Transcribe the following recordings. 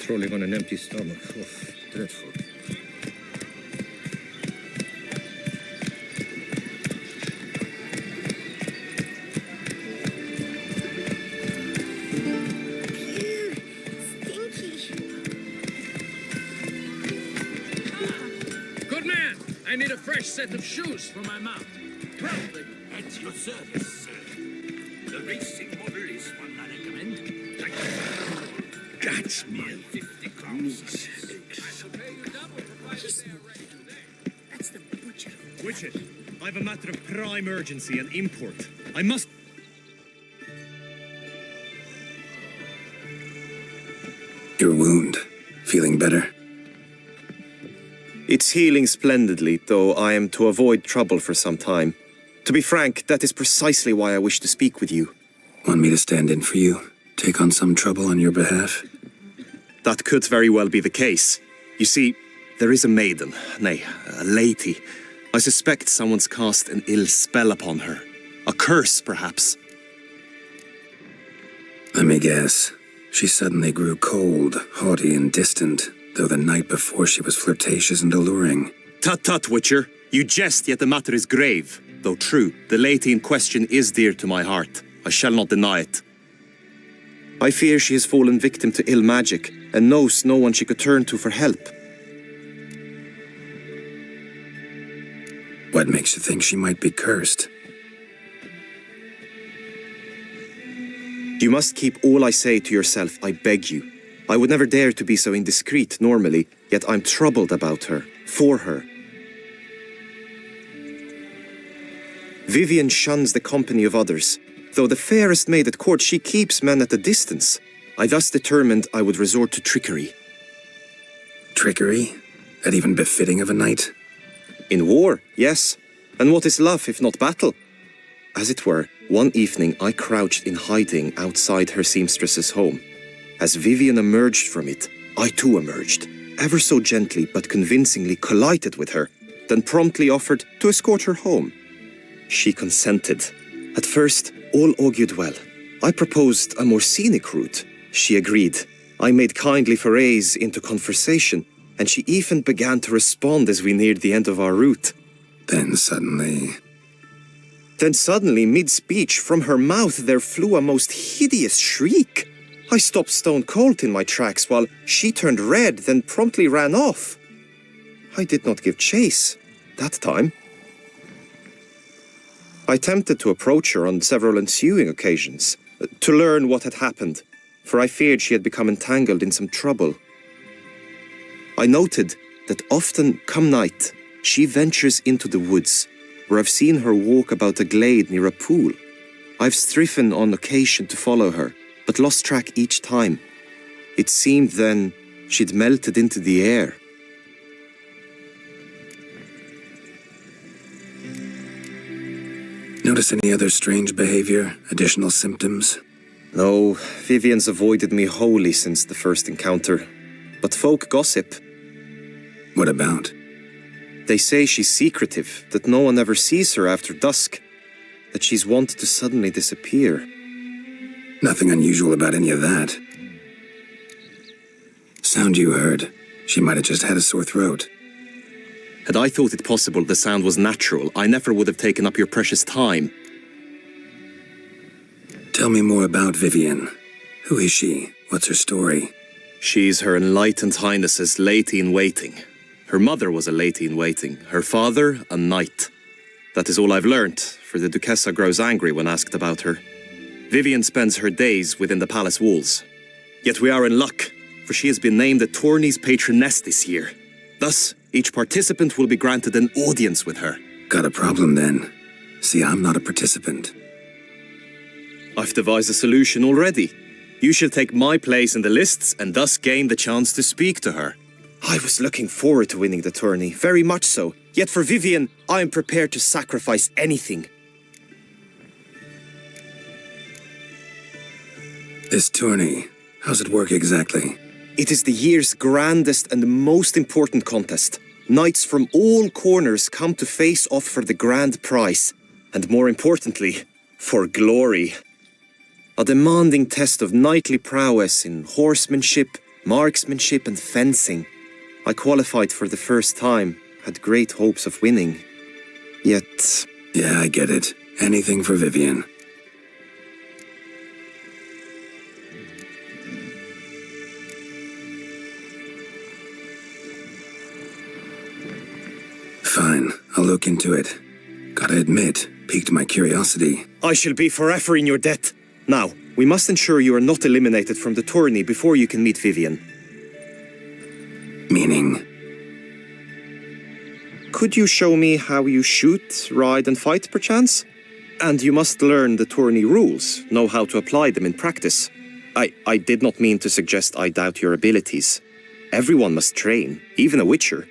patrolling on an empty stomach. Oh, dreadful. Good man! I need a fresh set of shoes for my mount. Proudly at your service, sir. The racing model is one I recommend. That's mere 50 crowns. That's the butcher. Witcher, I've a matter of prime urgency and import. I must... Your wound. Feeling better? It's healing splendidly, though I am to avoid trouble for some time. To be frank, that is precisely why I wish to speak with you. Want me to stand in for you? Take on some trouble on your behalf? That could very well be the case. You see, there is a maiden, nay, a lady. I suspect someone's cast an ill spell upon her. A curse, perhaps. Let me guess. She suddenly grew cold, haughty, and distant, though the night before she was flirtatious and alluring. Tut tut, Witcher. You jest, yet the matter is grave. Though true, the lady in question is dear to my heart. I shall not deny it. I fear she has fallen victim to ill magic, and knows no one she could turn to for help. What makes you think she might be cursed? You must keep all I say to yourself, I beg you. I would never dare to be so indiscreet normally, yet I'm troubled about her, for her. Vivian shuns the company of others. Though the fairest maid at court, she keeps men at a distance. I thus determined I would resort to trickery. Trickery? That even befitting of a knight? In war, yes. And what is love if not battle? As it were, one evening I crouched in hiding outside her seamstress's home. As Vivian emerged from it, I too emerged, ever so gently but convincingly collided with her, then promptly offered to escort her home. She consented. At first, all augured well. I proposed a more scenic route. She agreed. I made kindly forays into conversation, and she even began to respond as we neared the end of our route. Then suddenly, mid-speech, from her mouth there flew a most hideous shriek. I stopped stone cold in my tracks while she turned red, then promptly ran off. I did not give chase that time. I attempted to approach her on several ensuing occasions, to learn what had happened, for I feared she had become entangled in some trouble. I noted that often, come night, she ventures into the woods, where I've seen her walk about a glade near a pool. I've striven on occasion to follow her, but lost track each time. It seemed then she'd melted into the air. notice any other strange behavior, additional symptoms? No, Vivian's avoided me wholly since the first encounter. But folk gossip. What about? They say she's secretive, that no one ever sees her after dusk, that she's wont to suddenly disappear. Nothing unusual about any of that. Sound you heard. She might have just had a sore throat. Had I thought it possible the sound was natural, I never would have taken up your precious time. Tell me more about Vivian. Who is she? What's her story? She's Her Enlightened Highness's lady-in-waiting. Her mother was a lady-in-waiting, her father a knight. That is all I've learnt, for the Duchessa grows angry when asked about her. Vivian spends her days within the palace walls. Yet we are in luck, for she has been named the tourney's patroness this year. Thus, each participant will be granted an audience with her. Got a problem then. See, I'm not a participant. I've devised a solution already. You shall take my place in the lists and thus gain the chance to speak to her. I was looking forward to winning the tourney, very much so. Yet for Vivian, I am prepared to sacrifice anything. This tourney, how's it work exactly? It is the year's grandest and most important contest. Knights from all corners come to face off for the grand prize. And more importantly, for glory. A demanding test of knightly prowess in horsemanship, Marksmanship and fencing. I qualified for the first time, had great hopes of winning. Yet... Yeah, I get it. Anything for Vivian. Fine, I'll look into it. Gotta admit, piqued my curiosity. I shall be forever in your debt. Now, we must ensure you are not eliminated from the tourney before you can meet Vivian. Meaning? Could you show me how you shoot, ride and fight, perchance? And you must learn the tourney rules, know how to apply them in practice. I did not mean to suggest I doubt your abilities. Everyone must train, even a witcher.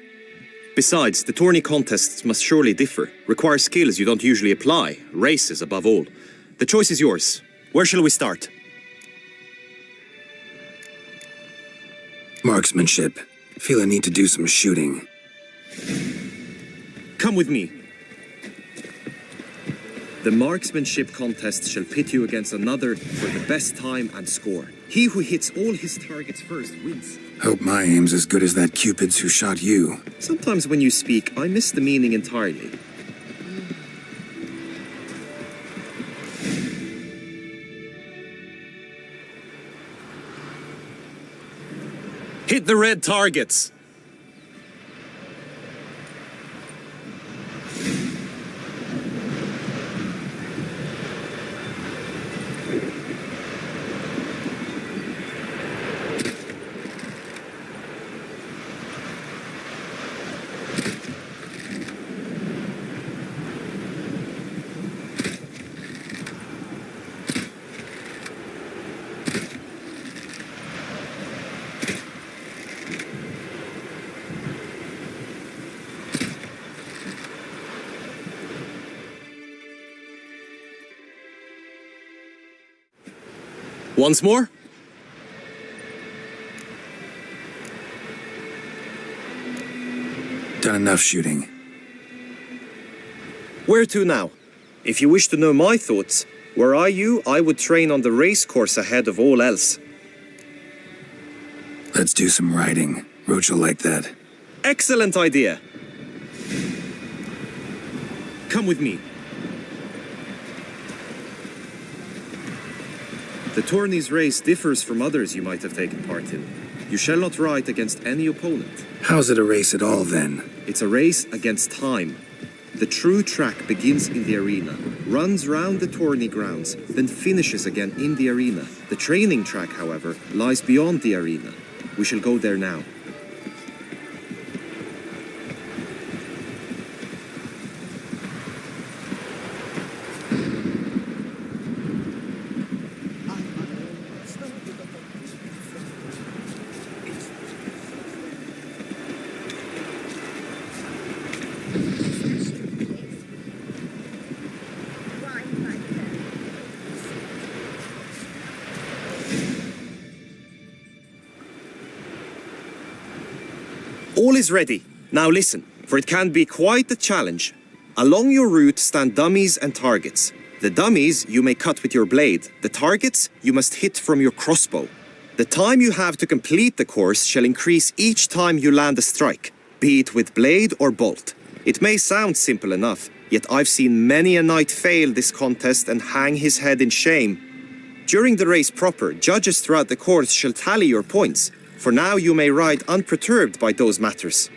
Besides, the tourney contests must surely differ, require skills you don't usually apply, races above all. The choice is yours. Where shall we start? Marksmanship. Feel I need to do some shooting. Come with me. The marksmanship contest shall pit you against another for the best time and score. He who hits all his targets first wins. Hope my aim's as good as that Cupid's who shot you. Sometimes when you speak, I miss the meaning entirely. Hit the red targets! Once more? Done enough shooting. Where to now? If you wish to know my thoughts, were I you, I would train on the race course ahead of all else. Let's do some riding. Roach will like that. Excellent idea! Come with me. The tourney's race differs from others you might have taken part in. You shall not ride against any opponent. How's it a race at all, then? It's a race against time. The true track begins in the arena, runs round the tourney grounds, then finishes again in the arena. The training track, however, lies beyond the arena. We shall go there now. All is ready. Now listen, for it can be quite a challenge. Along your route stand dummies and targets. The dummies you may cut with your blade. The targets you must hit from your crossbow. The time you have to complete the course shall increase each time you land a strike, be it with blade or bolt. It may sound simple enough, yet I've seen many a knight fail this contest and hang his head in shame. During the race proper, judges throughout the course shall tally your points. For now you may ride unperturbed by those matters.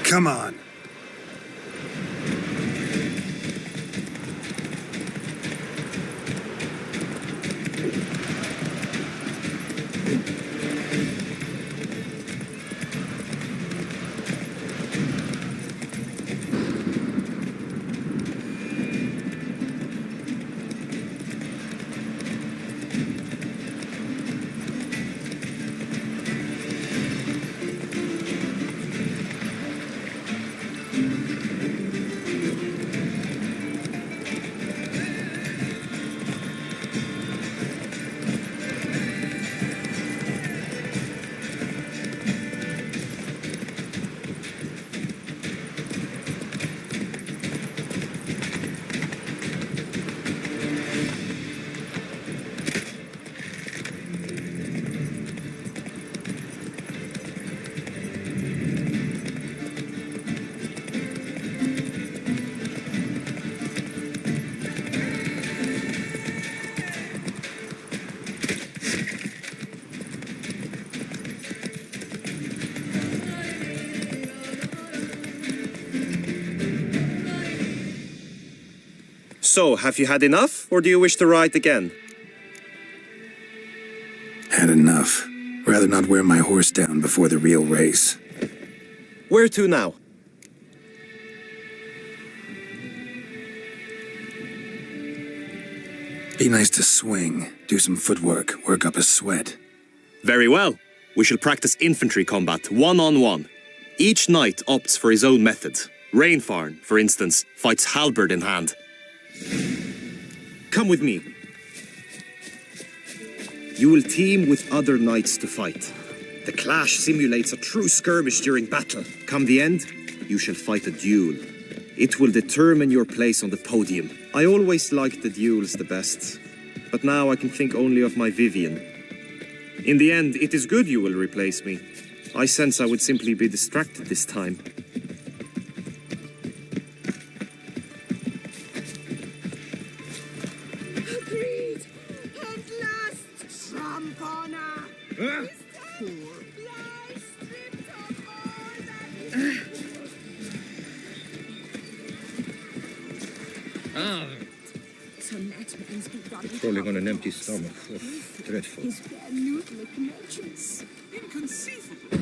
Come on. So, have you had enough, or do you wish to ride again? Had enough. Rather not wear my horse down before the real race. Where to now? Be nice to swing, do some footwork, work up a sweat. Very well. We shall practice infantry combat, one-on-one. Each knight opts for his own method. Rainfarn, for instance, fights halberd in hand. Come with me. You will team with other knights to fight. The clash simulates a true skirmish during battle. Come the end, you shall fight a duel. It will determine your place on the podium. I always liked the duels the best, but now I can think only of my Vivian. In the end, it is good you will replace me. I sense I would simply be distracted this time. Agreed. At last, Trampana. Lie stripped of all that is So that means be running Crawling on an empty stomach. Oh, dreadful. his bare noodle connections. Inconceivable.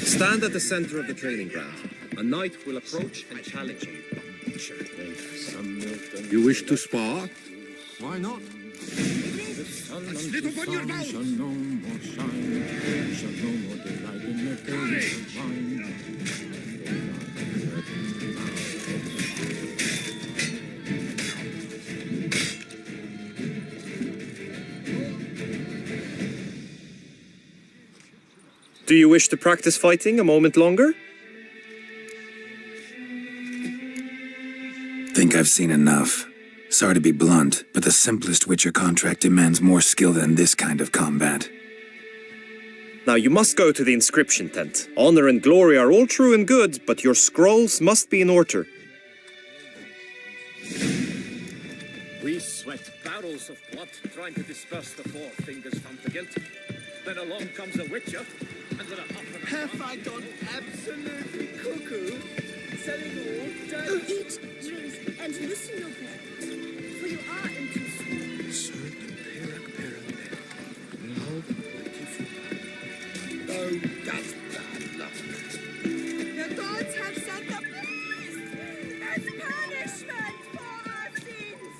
Stand at the center of the training ground. A knight will approach and challenge you. You wish to spar? Why not? Slip upon your bow! Do you wish to practice fighting a moment longer? Think I've seen enough. Sorry to be blunt, but the simplest Witcher contract demands more skill than this kind of combat. Now you must go to the inscription tent. Honor and glory are all true and good, but your scrolls must be in order. We sweat barrels of blood trying to disperse the four fingers from the guilt. Then along comes a witcher, and with a hop and a Have I gone absolutely cuckoo? Selling all dirt? Eat, drink, and loosen your belt, for you are in too small. Oh, that's bad luck. The gods have sent the beast as punishment for our sins.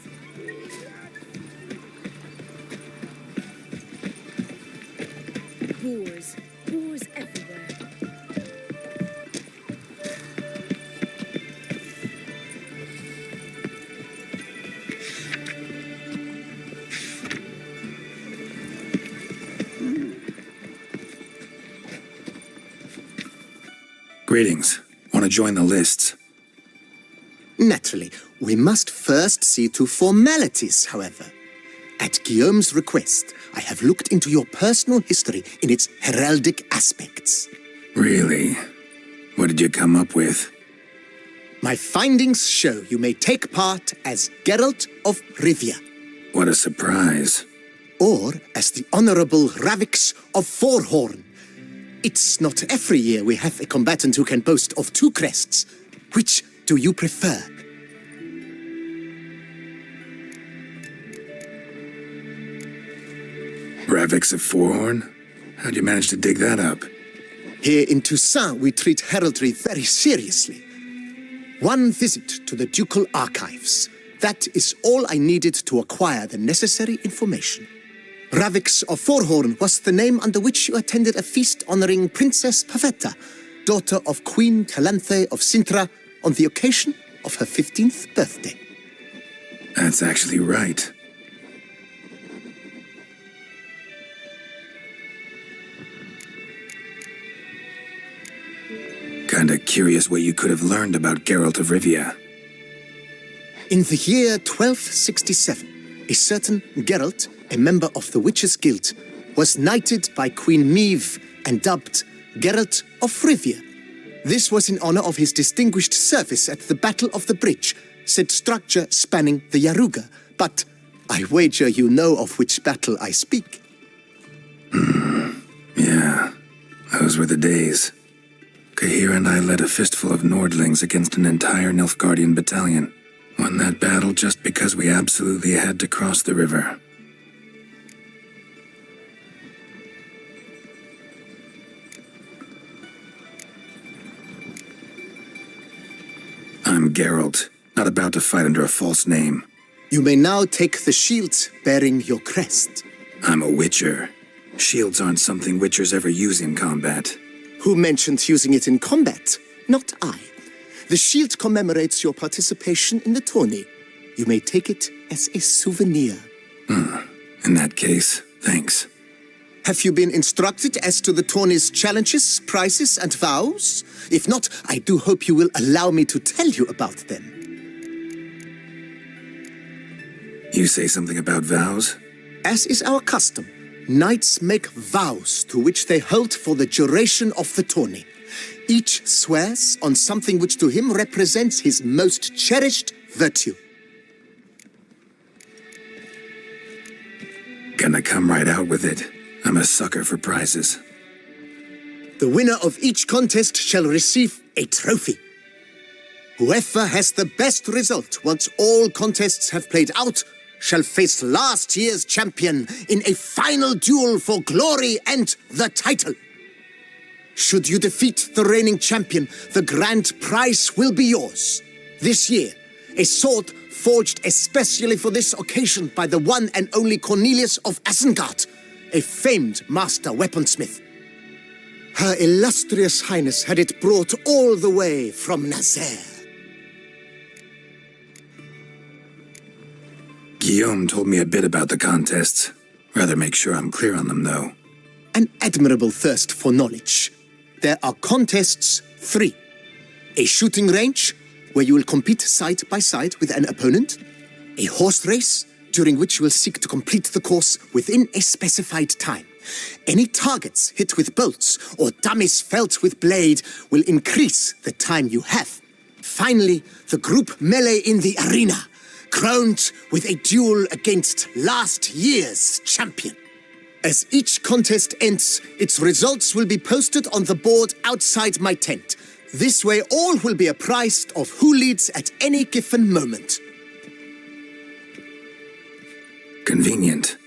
Boars. Boars everywhere. Greetings. Want to join the lists? Naturally, we must first see to formalities, however. At Guillaume's request, I have looked into your personal history in its heraldic aspects. Really? What did you come up with? My findings show you may take part as Geralt of Rivia, What a surprise. or as the Honorable Ravix of Forhorn. It's not every year we have a combatant who can boast of two crests. Which do you prefer? Ravix of Forhorn? How'd you manage to dig that up? Here in Toussaint, we treat heraldry very seriously. One visit to the ducal archives. That is all I needed to acquire the necessary information. Ravix of Forhorn was the name under which you attended a feast honoring Princess Pavetta, daughter of Queen Calanthe of Sintra, on the occasion of her 15th birthday. That's actually right. Kinda curious what you could have learned about Geralt of Rivia. In the year 1267, a certain Geralt, a member of the Witches' Guild, was knighted by Queen Meve and dubbed Geralt of Rivia. This was in honor of his distinguished service at the Battle of the Bridge, said structure spanning the Yaruga. But I wager you know of which battle I speak. Yeah, those were the days. Kahir and I led a fistful of Nordlings against an entire Nilfgaardian battalion. Won that battle just because we absolutely had to cross the river. I'm Geralt, not about to fight under a false name. You may now take the shield bearing your crest. I'm a witcher. Shields aren't something witchers ever use in combat. Who mentioned using it in combat? Not I. The shield commemorates your participation in the tourney. You may take it as a souvenir. In that case, thanks. Have you been instructed as to the tourney's challenges, prizes, and vows? If not, I do hope you will allow me to tell you about them. You say something about vows? As is our custom, knights make vows to which they hold for the duration of the tourney. Each swears on something which to him represents his most cherished virtue. Gonna come right out with it. I'm a sucker for prizes. The winner of each contest shall receive a trophy. Whoever has the best result once all contests have played out shall face last year's champion in a final duel for glory and the title. Should you defeat the reigning champion, the grand prize will be yours. This year, a sword forged especially for this occasion by the one and only Cornelius of Isengard, a famed master weaponsmith. Her illustrious highness had it brought all the way from Nazaire. Guillaume told me a bit about the contests. Rather make sure I'm clear on them, though. An admirable thirst for knowledge. There are contests 3. A shooting range, where you will compete side by side with an opponent. A horse race, during which you will seek to complete the course within a specified time. Any targets hit with bolts or dummies felt with blade will increase the time you have. Finally, the group melee in the arena, crowned with a duel against last year's champion. As each contest ends, its results will be posted on the board outside my tent. This way all will be apprised of who leads at any given moment. Convenient.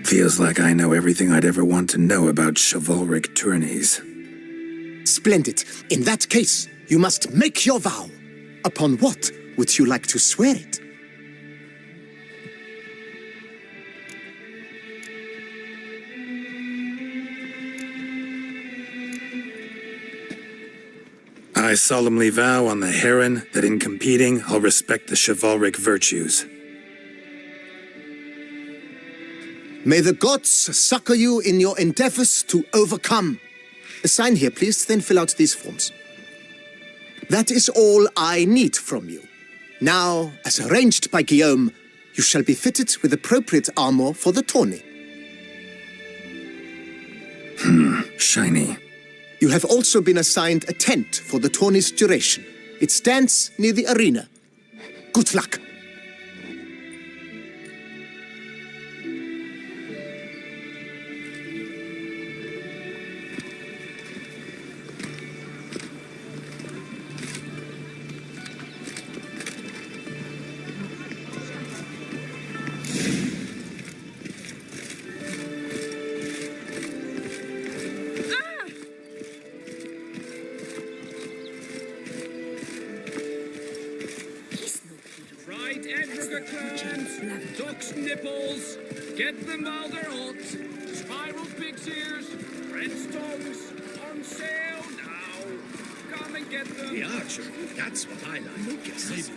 Feels like I know everything I'd ever want to know about chivalric tourneys. Splendid. In that case, you must make your vow. Upon what would you like to swear it? I solemnly vow on the heron that in competing, I'll respect the chivalric virtues. May the gods succor you in your endeavors to overcome. Sign here, please, then fill out these forms. That is all I need from you. Now, as arranged by Guillaume, you shall be fitted with appropriate armor for the tourney. Shiny. You have also been assigned a tent for the tourney's duration. It stands near the arena. Good luck. Fried egg clams, duck's nipples, get them while they're hot, spiral pig's ears, French tongues, on sale now. Come and get them. The archer, that's what I like. Look at this.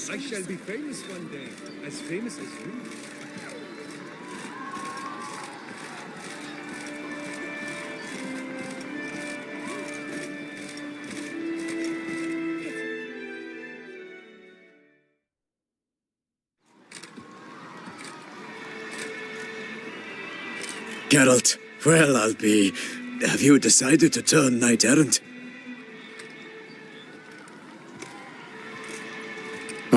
I shall be famous one day, as famous as you. Geralt, well, I'll be... Have you decided to turn knight-errant?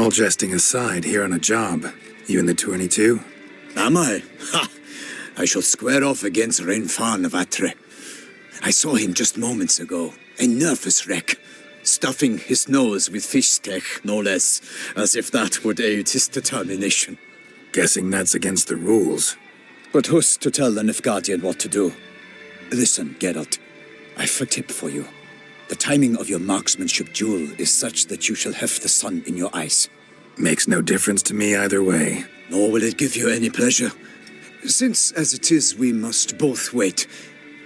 All jesting aside, here on a job. You in the tourney too? Am I? Ha! I shall square off against Renfan of Atre. I saw him just moments ago. A nervous wreck. Stuffing his nose with fish steak, no less. As if that would aid his determination. Guessing that's against the rules. But who's to tell the Nilfgaardian what to do? Listen, Geralt. I've a tip for you. The timing of your marksmanship duel is such that you shall have the sun in your eyes. Makes no difference to me either way. Nor will it give you any pleasure. Since, as it is, we must both wait,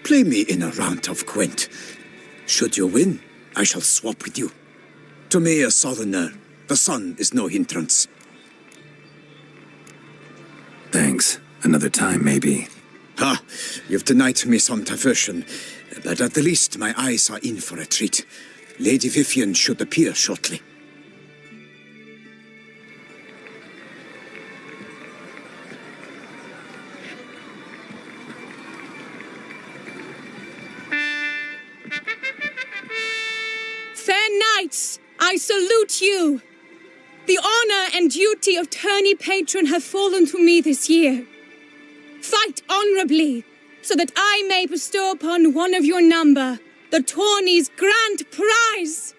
play me in a round of Gwent. Should you win, I shall swap with you. To me, a southerner, the sun is no hindrance. Thanks. Another time, maybe. Ha! You've denied me some diversion, but at the least my eyes are in for a treat. Lady Vivian should appear shortly. Fair knights, I salute you. The honor and duty of tourney patron have fallen to me this year. Fight honorably, so that I may bestow upon one of your number the tourney's grand prize.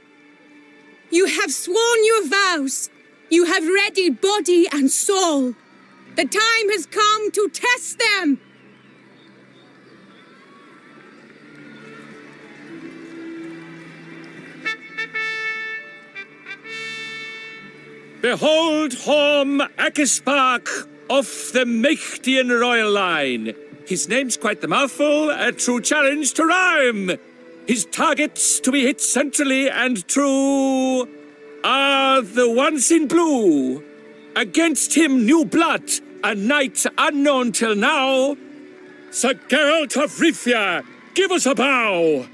You have sworn your vows. You have readied body and soul. The time has come to test them. Behold Horm Akispark of the Mechtian royal line. His name's quite the mouthful, a true challenge to rhyme. His targets to be hit centrally and true are the ones in blue. Against him new blood, a knight unknown till now. Sir Geralt of Rivia, give us a bow.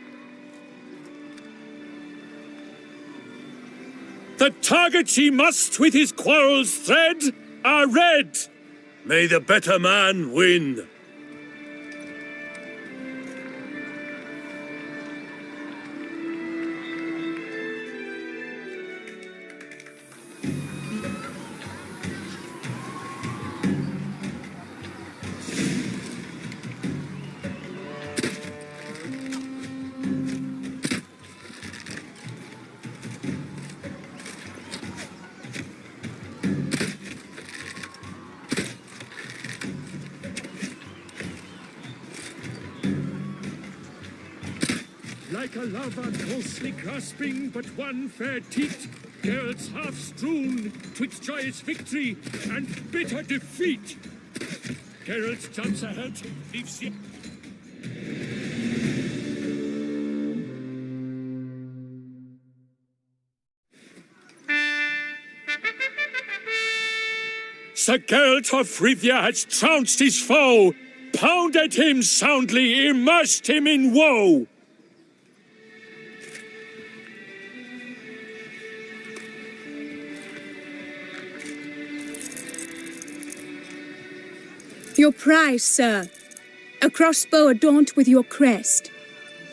The targets he must with his quarrels thread are red. May the better man win. Like a lover closely grasping but one fair teat, Geralt's half strewn twixt joyous victory and bitter defeat. Geralt jumps ahead, leaves the... Sir Geralt of Rivia has trounced his foe, pounded him soundly, immersed him in woe. Your prize, sir. A crossbow adorned with your crest.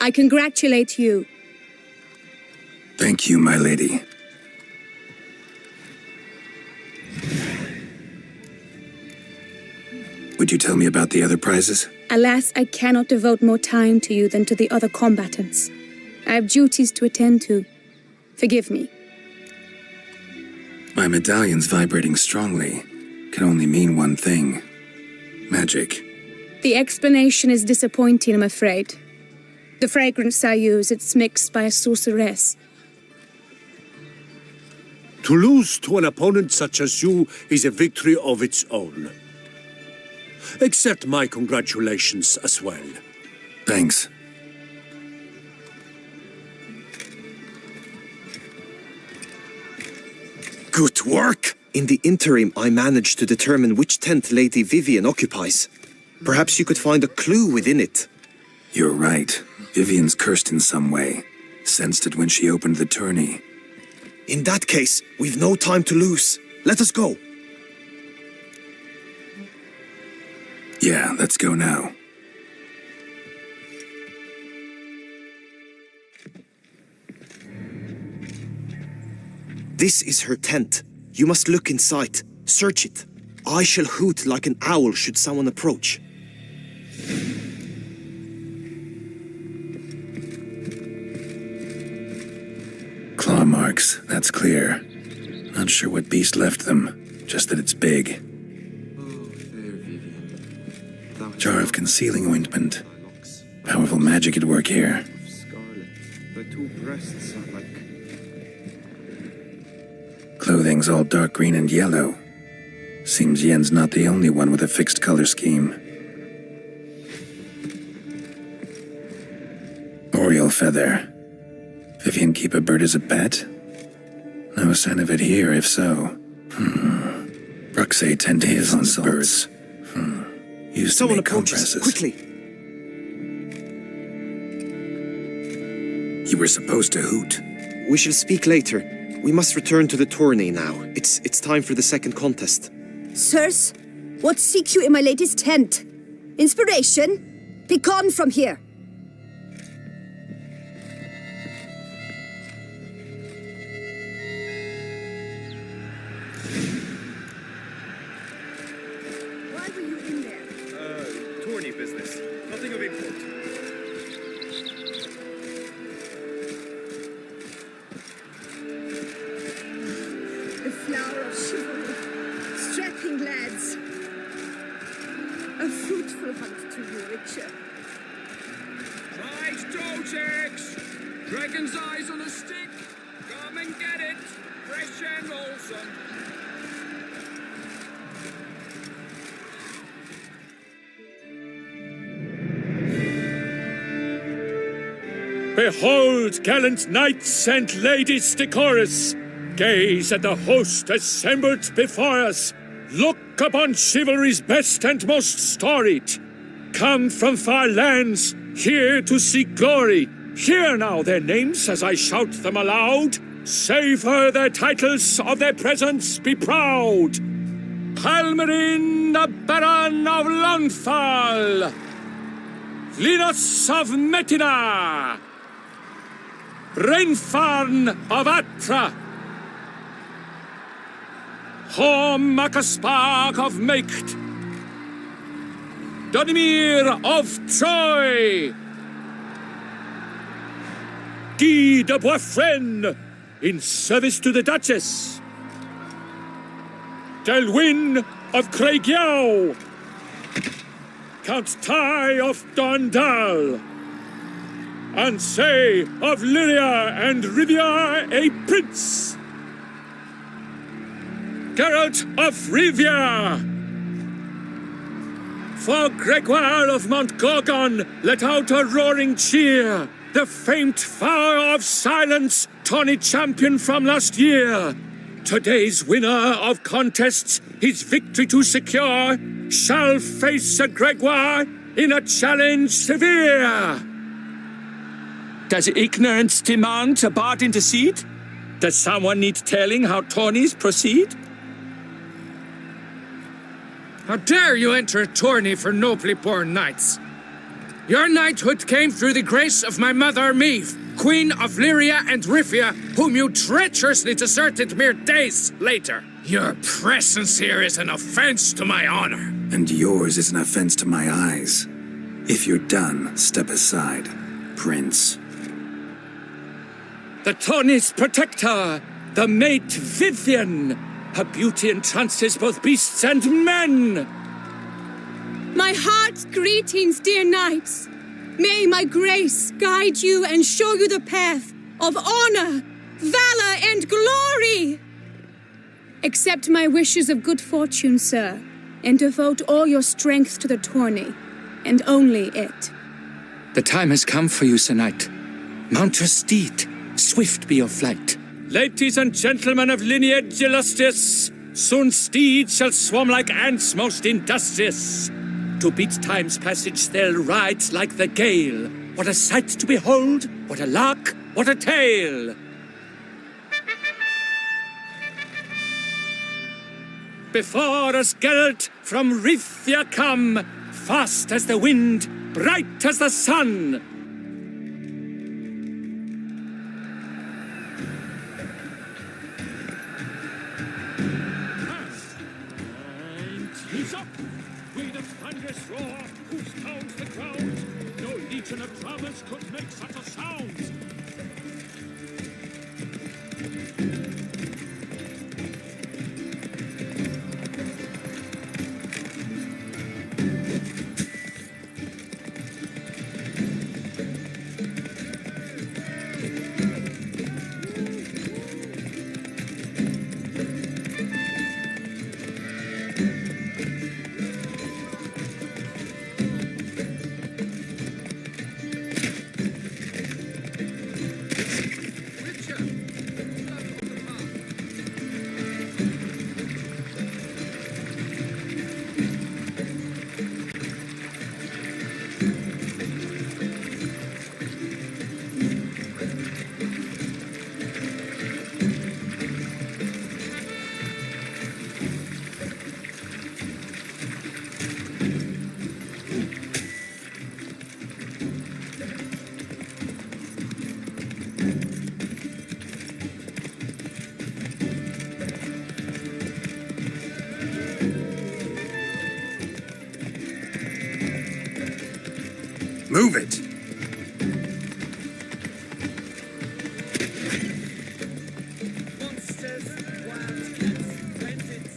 I congratulate you. Thank you, my lady. Would you tell me about the other prizes? Alas, I cannot devote more time to you than to the other combatants. I have duties to attend to. Forgive me. My medallion's vibrating strongly. Can only mean one thing. Magic. The explanation is disappointing, I'm afraid. The fragrance I use, it's mixed by a sorceress. To lose to an opponent such as you is a victory of its own. Accept my congratulations as well. Thanks. Good work! In the interim, I managed to determine which tent Lady Vivian occupies. Perhaps you could find a clue within it. You're right. Vivian's cursed in some way. Sensed it when she opened the tourney. In that case, we've no time to lose. Let us go. Yeah, let's go now. This is her tent. You must look in sight. Search it. I shall hoot like an owl should someone approach. Claw marks, that's clear. Not sure what beast left them, just that it's big. Jar of concealing ointment. Powerful magic at work here. The two breasts are like... Clothing's all dark green and yellow. Seems Yen's not the only one with a fixed color scheme. Oriole feather. Vivian keep a bird as a pet? No sign of it here, if so. Bruxay tend to hit on birds. Used Someone to make approaches. compresses. Quickly! You were supposed to hoot. We shall speak later. We must return to the tourney now. It's time for the second contest. Sirs, what seek you in my lady's tent? Inspiration? Begone from here! Why were you in there? Tourney business. Nothing of import. The flower of chivalry, strapping lads. A fruitful hunt to you, Richard. Right, toe eggs! Dragon's eyes on a stick! Come and get it! Fresh and wholesome! Behold, gallant knights and ladies decorous, gaze at the host assembled before us. Look upon chivalry's best and most storied. Come from far lands, here to seek glory. Hear now their names as I shout them aloud. Savor their titles, of their presence be proud. Palmerin, the Baron of Lonfal. Linus of Metina. Reinfarn of Atra. Horm Macaspark of Macht. Donimir of Troy. Guy de Boisfren, in service to the Duchess. Delwyn of Craigiau. Count Tai of Dondal. Ansay of Lyria and Rivia a prince. Geralt of Rivia. For Gregoire of Montgorgon, let out a roaring cheer. The famed fire of silence, tourney champion from last year. Today's winner of contests, his victory to secure, shall face Sir Gregoire in a challenge severe. Does ignorance demand a bard intercede? Does someone need telling how tourneys proceed? How dare you enter a tourney for nobly born knights? Your knighthood came through the grace of my mother Meve, Queen of Lyria and Rifia, whom you treacherously deserted mere days later. Your presence here is an offense to my honor. And yours is an offense to my eyes. If you're done, step aside, Prince. The tourney's protector, the mate Vivian. Her beauty entrances both beasts and men. My heart's greetings, dear knights. May my grace guide you and show you the path of honor, valor, and glory. Accept my wishes of good fortune, sir, and devote all your strength to the tourney, and only it. The time has come for you, Sir Knight. Mount your steed. Swift be your flight. Ladies and gentlemen of lineage illustrious, soon steeds shall swarm like ants most industrious. To beat time's passage they'll ride like the gale. What a sight to behold, what a lark, what a tale! Before us Geralt from Rithia come, fast as the wind, bright as the sun. thunderous roar, whose towns the ground. No legion of drummers could make such a sound. Move it! Monsters, wildcats, bandits.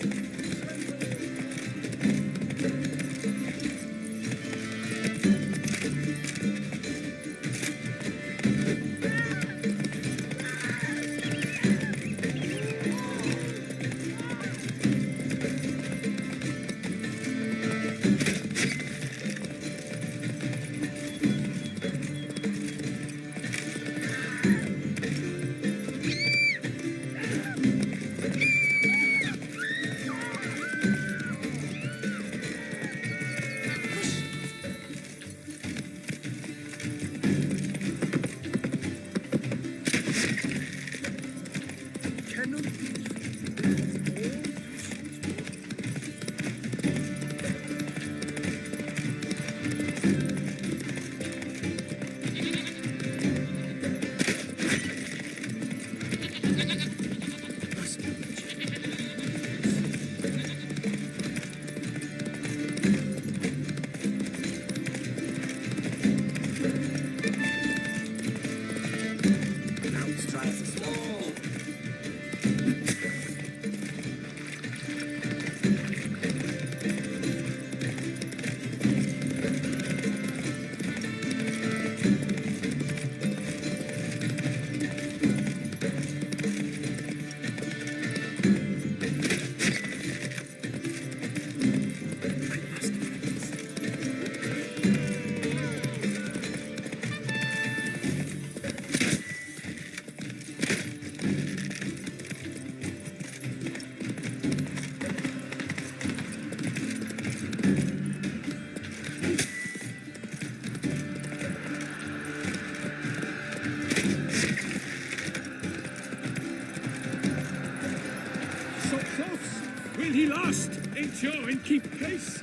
So close! Will he last? Endure and keep pace?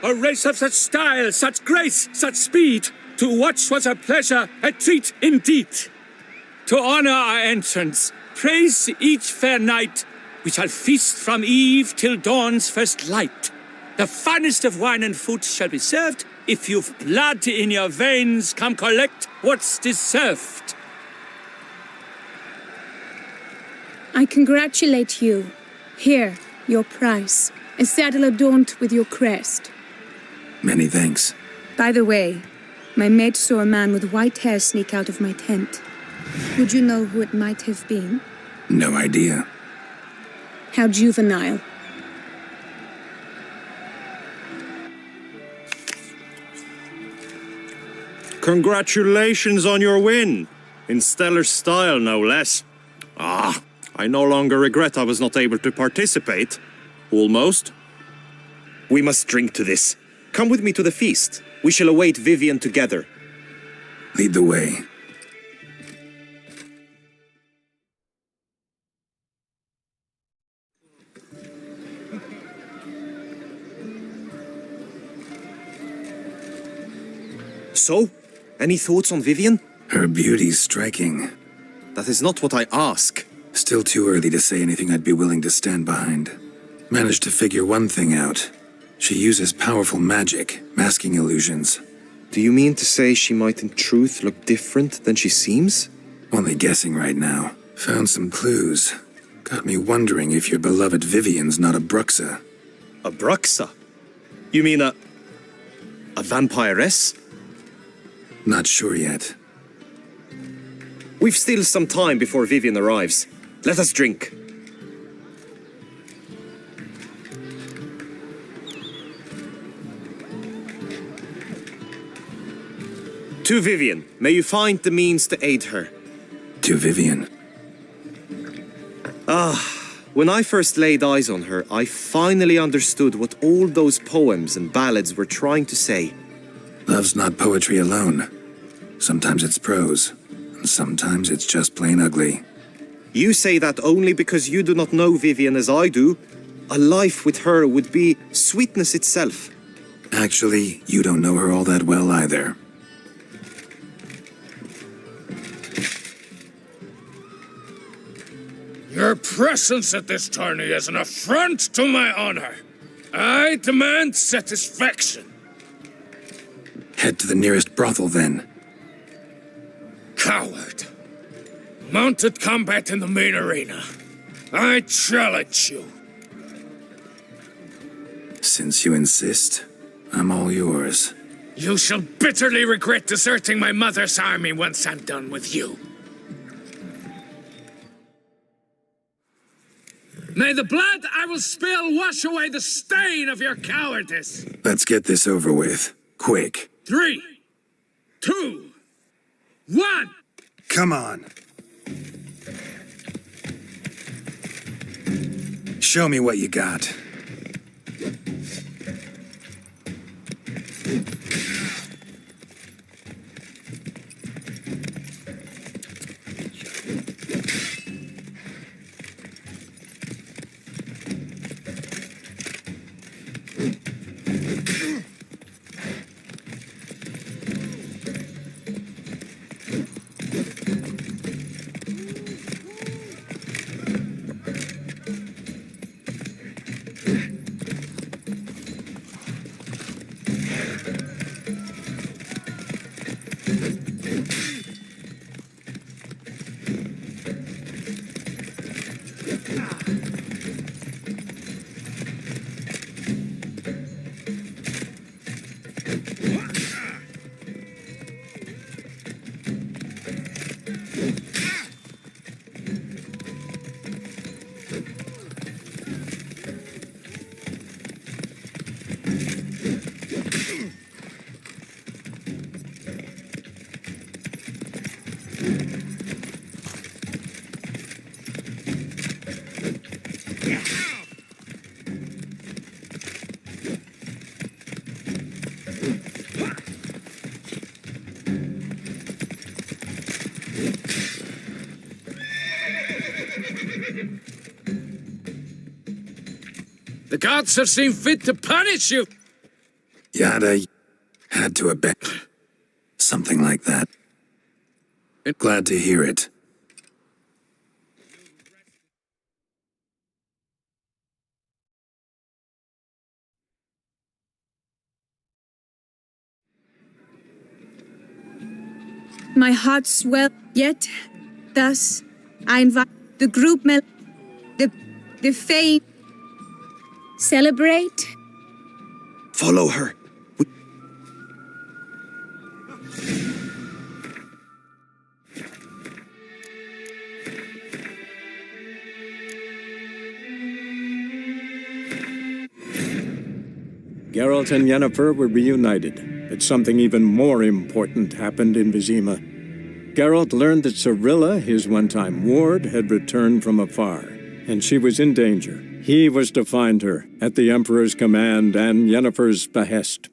A race of such style, such grace, such speed, to watch was a pleasure, a treat indeed. To honor our entrance, praise each fair knight, we shall feast from eve till dawn's first light. The finest of wine and food shall be served. If you've blood in your veins, come collect what's deserved. I congratulate you. Here, your prize. A saddle adorned with your crest. Many thanks. By the way, my maid saw a man with white hair sneak out of my tent. Would you know who it might have been? No idea. How juvenile. Congratulations on your win! In stellar style, no less. Ah, I no longer regret I was not able to participate. Almost. We must drink to this. Come with me to the feast. We shall await Vivian together. Lead the way. So, any thoughts on Vivian? Her beauty's striking. That is not what I ask. Still too early to say anything I'd be willing to stand behind. Managed to figure one thing out. She uses powerful magic, masking illusions. Do you mean to say she might in truth look different than she seems? Only guessing right now. Found some clues. Got me wondering if your beloved Vivian's not a Bruxa. A Bruxa? You mean a vampiress? Not sure yet. We've still some time before Vivian arrives. Let us drink. To Vivian, may you find the means to aid her. To Vivian. When I first laid eyes on her, I finally understood what all those poems and ballads were trying to say. Love's not poetry alone. Sometimes it's prose, and sometimes it's just plain ugly. You say that only because you do not know Vivian as I do. A life with her would be sweetness itself. Actually, you don't know her all that well either. Your presence at this tourney is an affront to my honor. I demand satisfaction. Head to the nearest brothel, then. Coward. Mounted combat in the main arena. I challenge you. Since you insist, I'm all yours. You shall bitterly regret deserting my mother's army once I'm done with you. May the blood I will spill wash away the stain of your cowardice. Let's get this over with. Quick. 3, 2, 1. Come on. Show me what you got. The gods have seen fit to punish you. Yada had to have been something like that. Glad to hear it. My heart swells, yet thus I invite the group, the fate. Celebrate. Follow her. Geralt and Yennefer were reunited, but something even more important happened in Vizima. Geralt learned that Cirilla, his one-time ward, had returned from afar, and she was in danger. He was to find her, at the Emperor's command and Yennefer's behest.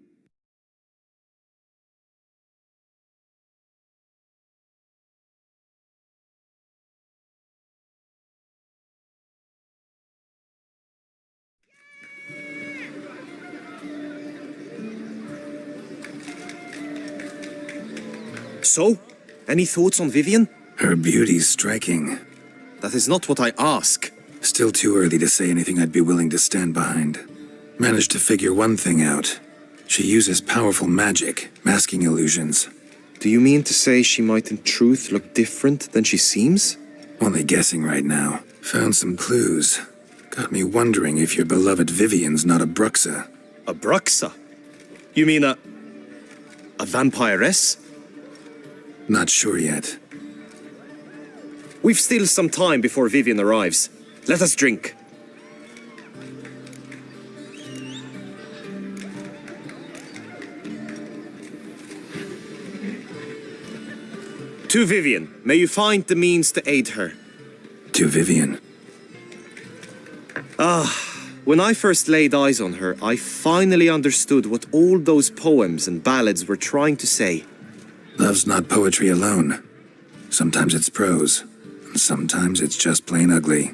So, Any thoughts on Vivian? Her beauty's striking. That is not what I ask. Still too early to say anything I'd be willing to stand behind. Managed to figure one thing out. She uses powerful magic, masking illusions. Do you mean to say she might in truth look different than she seems? Only guessing right now. Found some clues. Got me wondering if your beloved Vivian's not a Bruxa. A Bruxa? You mean a vampiress? Not sure yet. We've still some time before Vivian arrives. Let us drink. To Vivian, may you find the means to aid her. To Vivian. When I first laid eyes on her, I finally understood what all those poems and ballads were trying to say. Love's not poetry alone. Sometimes it's prose, and sometimes it's just plain ugly.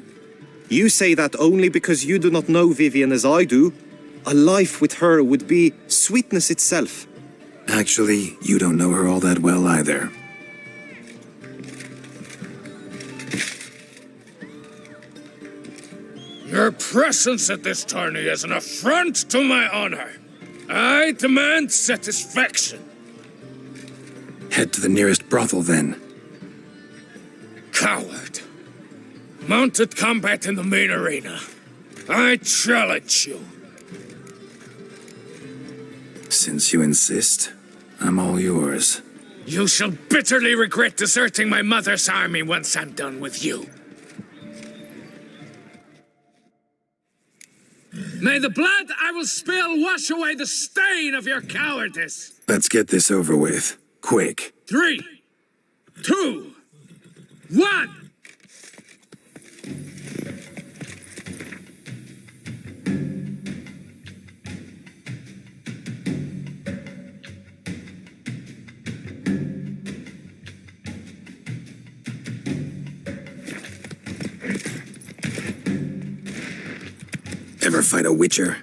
You say that only because you do not know Vivian as I do. A life with her would be sweetness itself. Actually, you don't know her all that well either. Your presence at this tourney is an affront to my honor. I demand satisfaction. Head to the nearest brothel, then. Coward. Mounted combat in the main arena. I challenge you. Since you insist, I'm all yours. You shall bitterly regret deserting my mother's army once I'm done with you. May the blood I will spill wash away the stain of your cowardice. Let's get this over with. Quick. 3, 2, 1. Ever fight a witcher?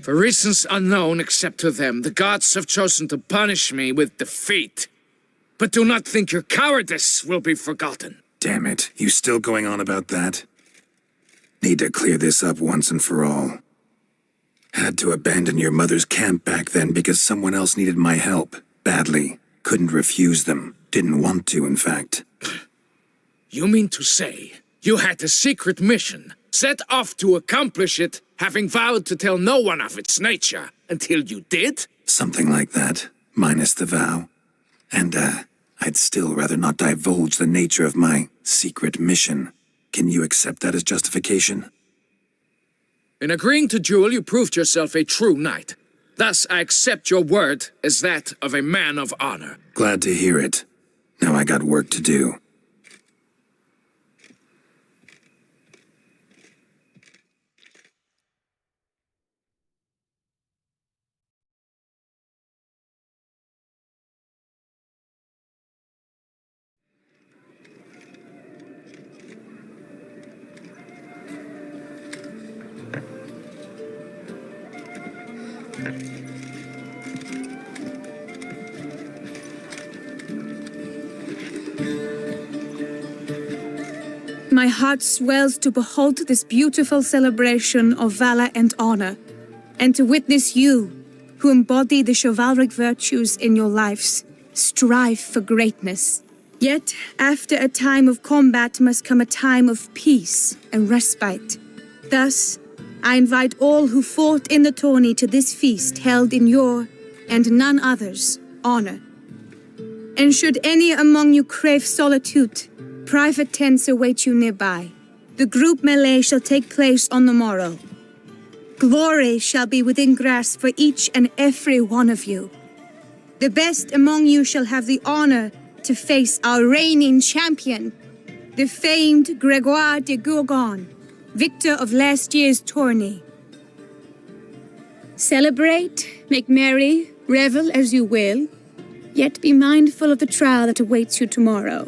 For reasons unknown except to them, the gods have chosen to punish me with defeat. But do not think your cowardice will be forgotten. Damn it, you still going on about that? Need to clear this up once and for all. Had to abandon your mother's camp back then because someone else needed my help, badly. Couldn't refuse them. Didn't want to, in fact. You mean to say you had a secret mission, set off to accomplish it, having vowed to tell no one of its nature, until you did? Something like that, minus the vow. And, I'd still rather not divulge the nature of my secret mission. Can you accept that as justification? In agreeing to duel, you proved yourself a true knight. Thus, I accept your word as that of a man of honor. Glad to hear it. Now I got work to do. my heart swells to behold this beautiful celebration of valor and honor, and to witness you, who embody the chivalric virtues in your lives, strive for greatness. Yet, after a time of combat must come a time of peace and respite. Thus, I invite all who fought in the tourney to this feast held in your, and none other's, honor. And should any among you crave solitude, private tents await you nearby. The group melee shall take place on the morrow. Glory shall be within grasp for each and every one of you. The best among you shall have the honor to face our reigning champion, the famed Gregoire de Gourgon, victor of last year's tourney. Celebrate, make merry, revel as you will, yet be mindful of the trial that awaits you tomorrow.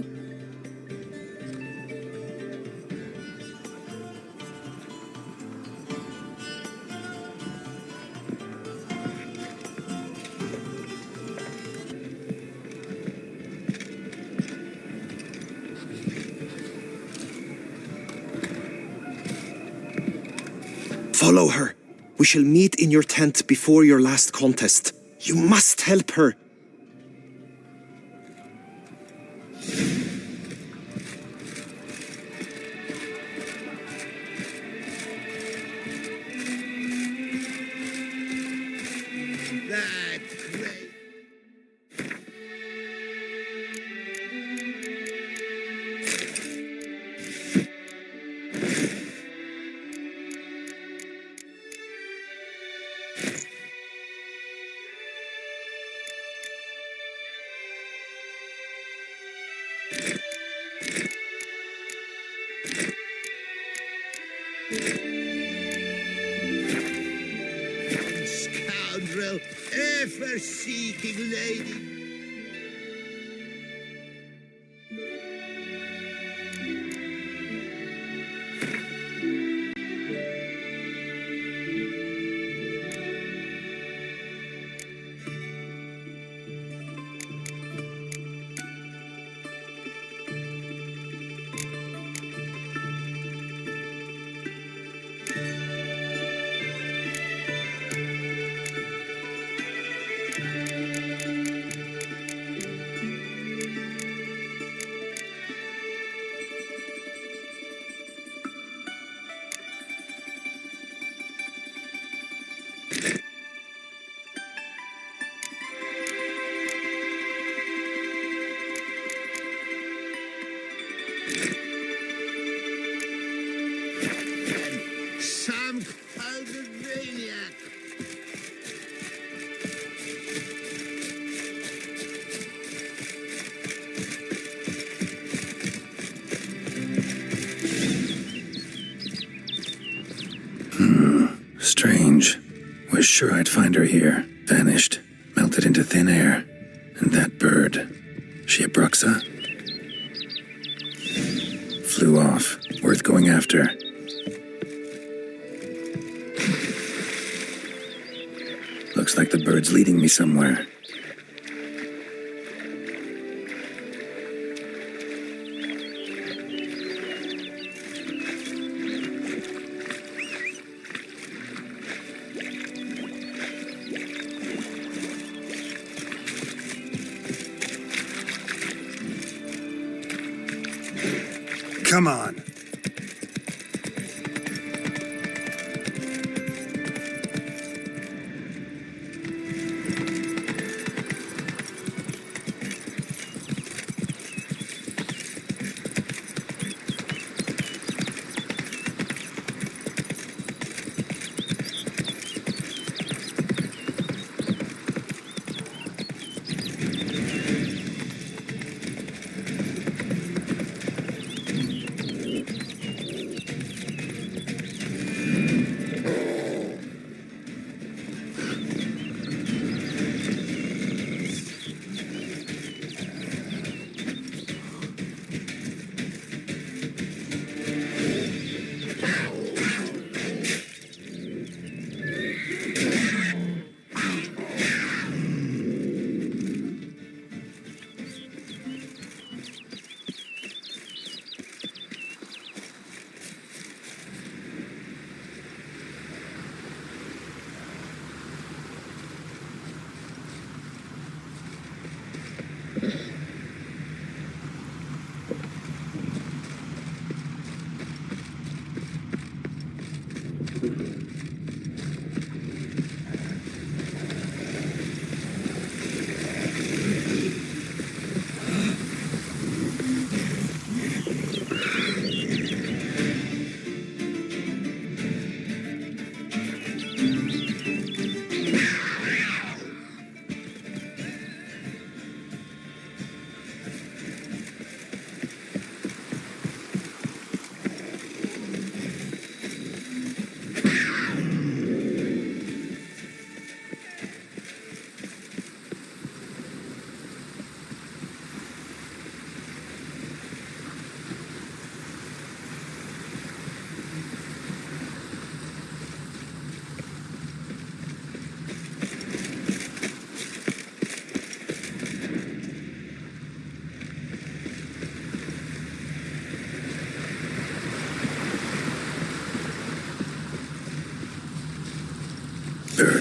Follow her. We shall meet in your tent before your last contest. You must help her. That's great. Scoundrel, ever-seeking lady. Some coded maniac. Strange. Was sure I'd find her here. Vanished. Melted into thin air. And that bird. She a Bruxa? Flew off. Worth going after. Looks like the bird's leading me somewhere. Come on.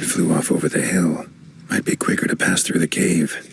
flew off over the hill. Might be quicker to pass through the cave.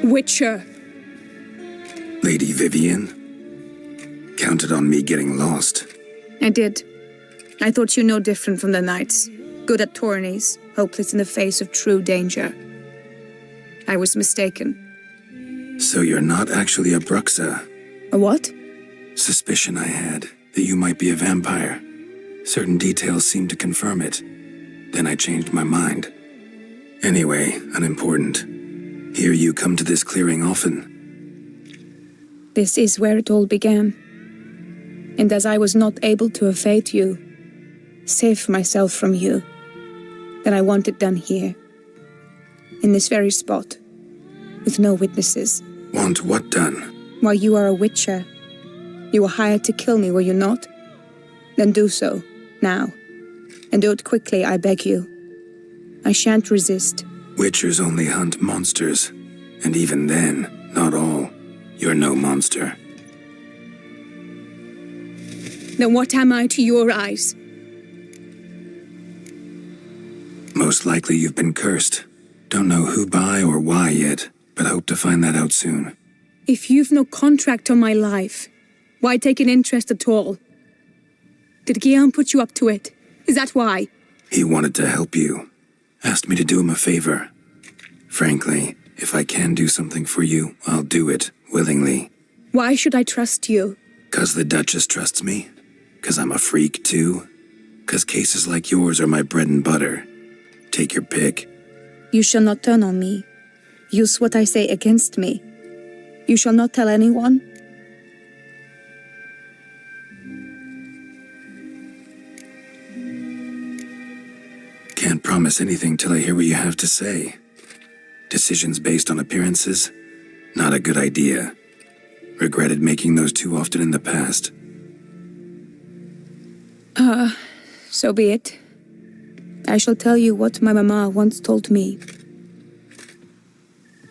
Witcher. Lady Vivian? Counted on me getting lost. I did. I thought you no different from the knights. Good at tourneys, hopeless in the face of true danger. I was mistaken. So you're not actually a Bruxa? A what? Suspicion I had, that you might be a vampire. Certain details seemed to confirm it. Then I changed my mind. Anyway, unimportant. Hear you come to this clearing often. This is where it all began. And as I was not able to evade you, save myself from you, then I want it done here. In this very spot. With no witnesses. Want what done? Why, you are a witcher. You were hired to kill me, were you not? Then do so, now. And do it quickly, I beg you. I shan't resist. Witchers only hunt monsters. And even then, not all. You're no monster. Then what am I to your eyes? Most likely you've been cursed. Don't know who by or why yet, but hope to find that out soon. If you've no contract on my life, why take an interest at all? Did Guillaume put you up to it? Is that why? He wanted to help you. Asked me to do him a favor. Frankly, if I can do something for you, I'll do it, willingly. Why should I trust you? 'Cause the Duchess trusts me? 'Cause I'm a freak, too? 'Cause cases like yours are my bread and butter? Take your pick. You shall not turn on me. Use what I say against me. You shall not tell anyone? Can't promise anything till I hear what you have to say. Decisions based on appearances? Not a good idea. Regretted making those too often in the past. So be it. I shall tell you what my mama once told me.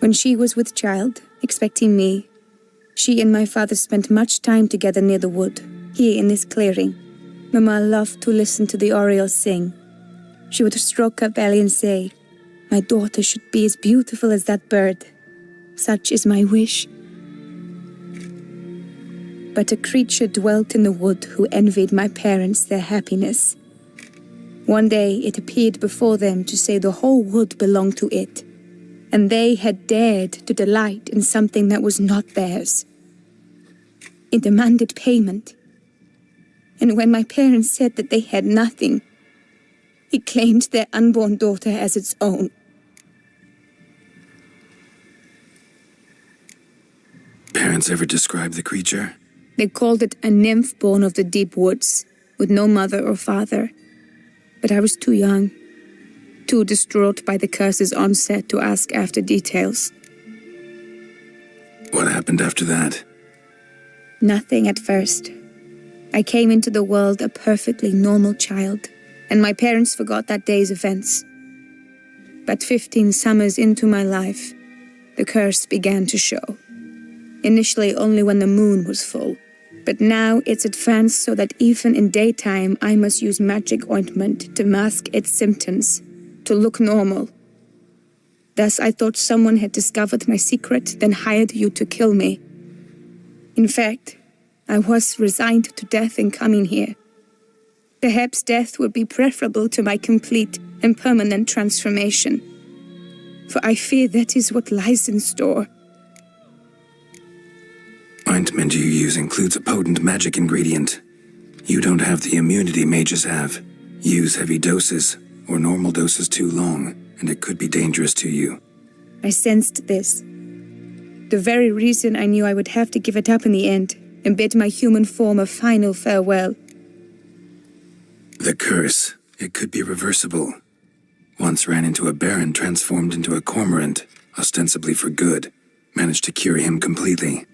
When she was with child, expecting me, she and my father spent much time together near the wood, here in this clearing. Mama loved to listen to the orioles sing. She would stroke her belly and say, "My daughter should be as beautiful as that bird. Such is my wish." But a creature dwelt in the wood who envied my parents their happiness. One day it appeared before them to say the whole wood belonged to it, and they had dared to delight in something that was not theirs. It demanded payment. And when my parents said that they had nothing, it claimed their unborn daughter as its own. Parents ever describe the creature? They called it a nymph born of the deep woods, with no mother or father. But I was too young, too distraught by the curse's onset to ask after details. What happened after that? Nothing at first. I came into the world a perfectly normal child, and my parents forgot that day's events. But 15 summers into my life, the curse began to show. Initially only when the moon was full, but now it's advanced so that even in daytime I must use magic ointment to mask its symptoms, to look normal. Thus I thought someone had discovered my secret, then hired you to kill me. In fact, I was resigned to death in coming here. Perhaps death would be preferable to my complete and permanent transformation. For I fear that is what lies in store. Ointment you use includes a potent magic ingredient. You don't have the immunity mages have. Use heavy doses, or normal doses too long, and it could be dangerous to you. I sensed this. The very reason I knew I would have to give it up in the end, and bid my human form a final farewell. The curse, it could be reversible. Once ran into a baron transformed into a cormorant, ostensibly for good. Managed to cure him completely.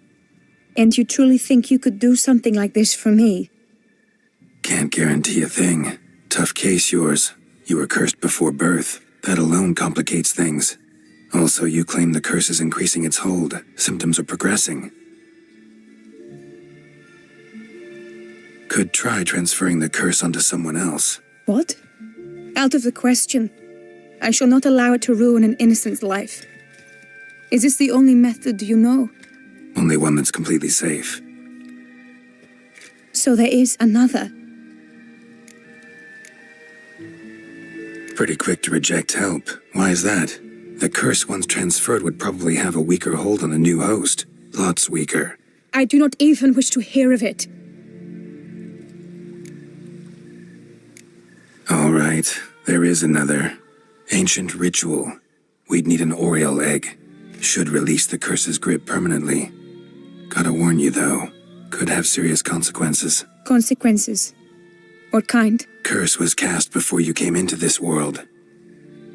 And you truly think you could do something like this for me? Can't guarantee a thing. Tough case yours. You were cursed before birth. That alone complicates things. Also, you claim the curse is increasing its hold. Symptoms are progressing. Could try transferring the curse onto someone else. What? Out of the question. I shall not allow it to ruin an innocent's life. Is this the only method you know? Only one that's completely safe. So there is another. Pretty quick to reject help. Why is that? The curse once transferred would probably have a weaker hold on a new host. Lots weaker. I do not even wish to hear of it. All right, there is another. Ancient ritual. We'd need an Oriole egg. Should release the curse's grip permanently. Gotta warn you though, could have serious consequences. Consequences? What kind? Curse was cast before you came into this world.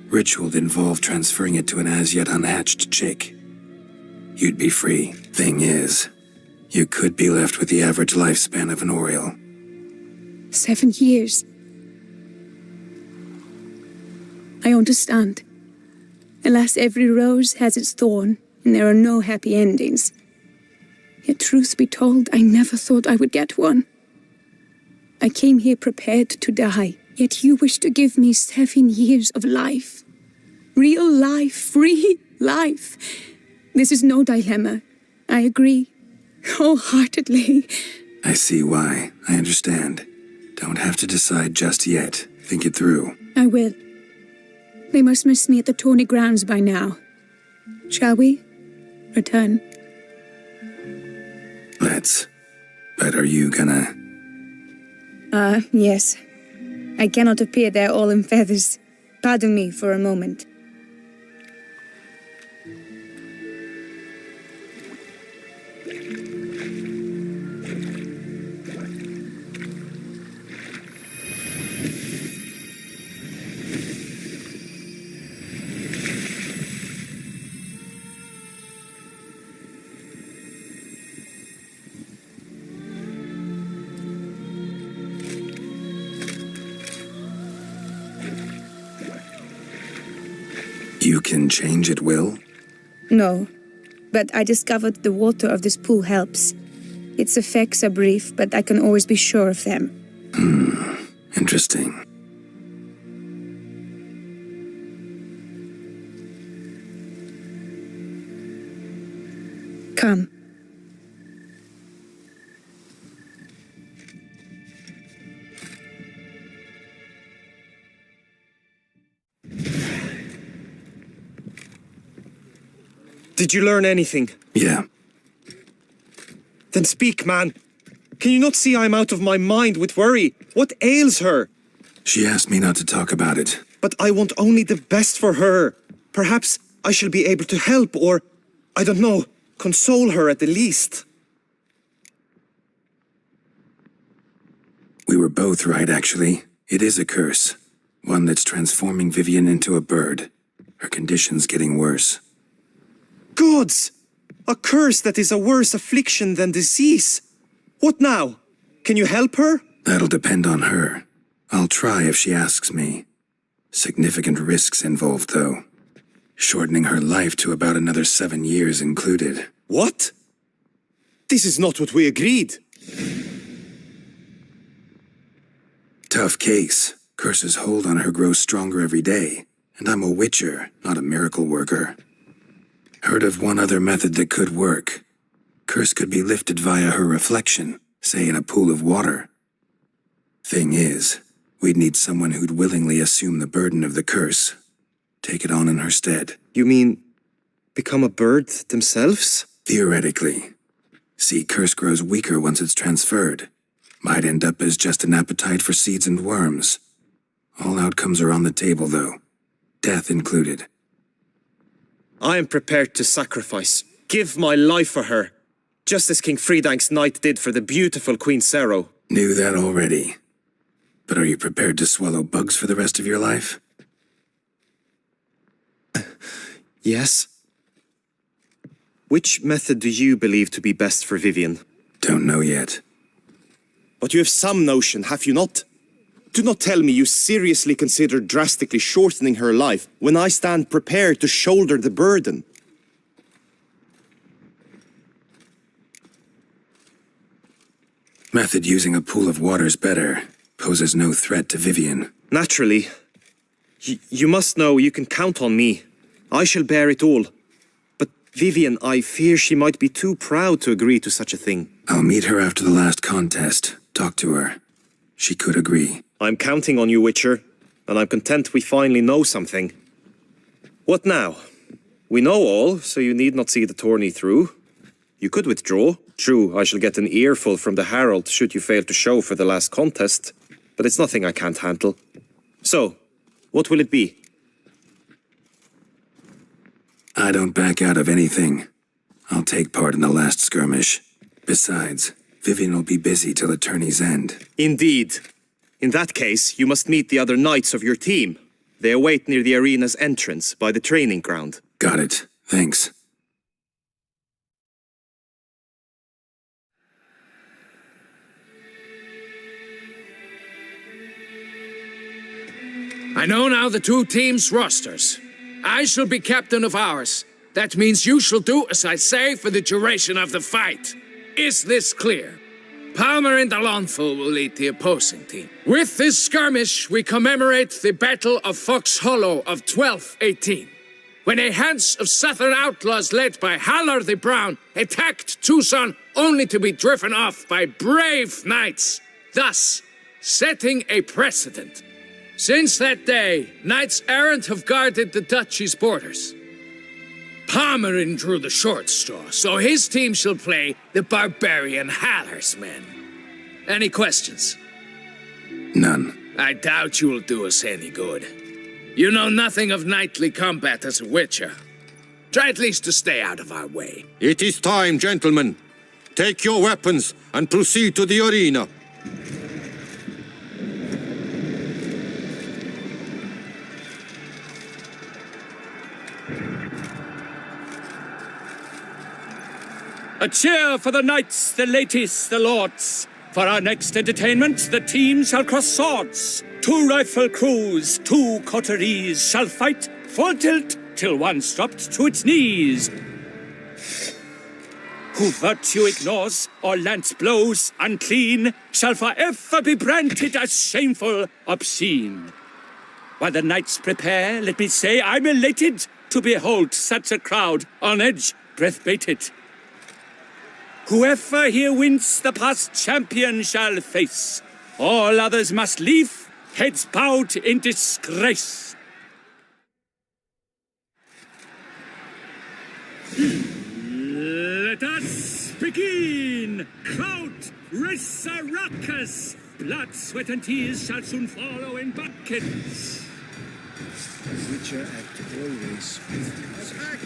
Ritual involved transferring it to an as-yet unhatched chick. You'd be free. Thing is, you could be left with the average lifespan of an Oriole. 7 years. I understand. Alas, every rose has its thorn, and there are no happy endings. Yet truth be told, I never thought I would get one. I came here prepared to die, yet you wish to give me 7 years of life. Real life, free life. This is no dilemma. I agree, wholeheartedly. I see why. I understand. Don't have to decide just yet. Think it through. I will. They must miss me at the tourney grounds by now. Shall we? Return. Let's. But are you gonna... Yes. I cannot appear there all in feathers. Pardon me for a moment. You can change at will? No, but I discovered the water of this pool helps. Its effects are brief, but I can always be sure of them. Interesting. Come. Did you learn anything? Yeah. Then speak, man. Can you not see I'm out of my mind with worry? What ails her? She asked me not to talk about it. But I want only the best for her. Perhaps I shall be able to help or, I don't know, console her at the least. We were both right, actually. It is a curse. One that's transforming Vivian into a bird. Her condition's getting worse. Gods! A curse that is a worse affliction than disease. What now? Can you help her? That'll depend on her. I'll try if she asks me. Significant risks involved, though. Shortening her life to about another 7 years included. What? This is not what we agreed. Tough case. Curse's hold on her grows stronger every day. And I'm a witcher, not a miracle worker. Heard of one other method that could work. Curse could be lifted via her reflection. Say in a pool of water. Thing is, we'd need someone who'd willingly assume the burden of the curse. Take it on in her stead. You mean become a bird themselves? Theoretically. See, curse grows weaker once it's transferred. Might end up as just an appetite for seeds and worms. All outcomes are on the table, though. Death included. I am prepared to sacrifice, give my life for her, just as King Fridank's knight did for the beautiful Queen Sero. Knew that already. But are you prepared to swallow bugs for the rest of your life? Yes. Which method do you believe to be best for Vivian? Don't know yet. But you have some notion, have you not? Do not tell me you seriously consider drastically shortening her life when I stand prepared to shoulder the burden. Method using a pool of water's better. Poses no threat to Vivian. Naturally. You must know you can count on me. I shall bear it all. But Vivian, I fear she might be too proud to agree to such a thing. I'll meet her after the last contest. Talk to her. She could agree. I'm counting on you, Witcher, and I'm content we finally know something. What now? We know all, so you need not see the tourney through. You could withdraw. True, I shall get an earful from the Herald should you fail to show for the last contest, but it's nothing I can't handle. So, what will it be? I don't back out of anything. I'll take part in the last skirmish. Besides, Vivian will be busy till the tourney's end. Indeed. In that case, you must meet the other knights of your team. They await near the arena's entrance, by the training ground. Got it. Thanks. I know now the two teams' rosters. I shall be captain of ours. That means you shall do as I say for the duration of the fight. Is this clear? Palmer and Alonso will lead the opposing team. With this skirmish, we commemorate the Battle of Fox Hollow of 1218, when a Hans of Southern outlaws led by Haller the Brown attacked Tucson only to be driven off by brave knights, thus setting a precedent. Since that day, knights errant have guarded the duchy's borders. Palmerin drew the short straw, so his team shall play the barbarian Haller's men. Any questions? None. I doubt you will do us any good. You know nothing of knightly combat as a witcher. Try at least to stay out of our way. It is time, gentlemen. Take your weapons and proceed to the arena. A cheer for the knights, the ladies, the lords. For our next entertainment, the team shall cross swords. 2 rifle crews, 2 coteries shall fight full tilt till one's dropped to its knees. Who virtue ignores or lance blows unclean shall forever be branded as shameful, obscene. While the knights prepare, let me say I'm elated to behold such a crowd on edge, breath baited. Whoever here wins the past champion shall face. All others must leave, heads bowed in disgrace. Let us begin! Crowd, Risaracus! Blood, sweat, and tears shall soon follow in buckets. Witcher act always with Attack!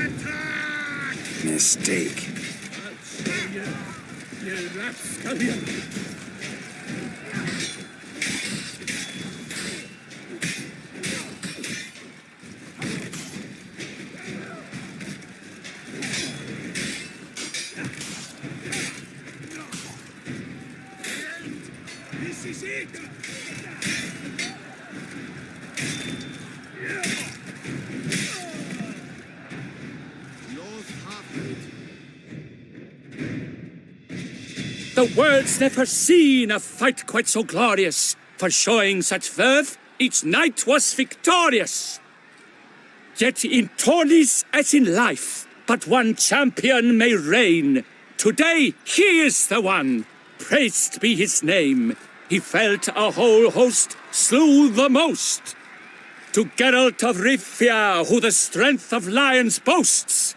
Attack! Mistake. This is it! The world's never seen a fight quite so glorious. For showing such verve, each knight was victorious. Yet in tourneys as in life, but one champion may reign. Today he is the one. Praised be his name. He felt a whole host, slew the most. To Geralt of Rivia, who the strength of lions boasts.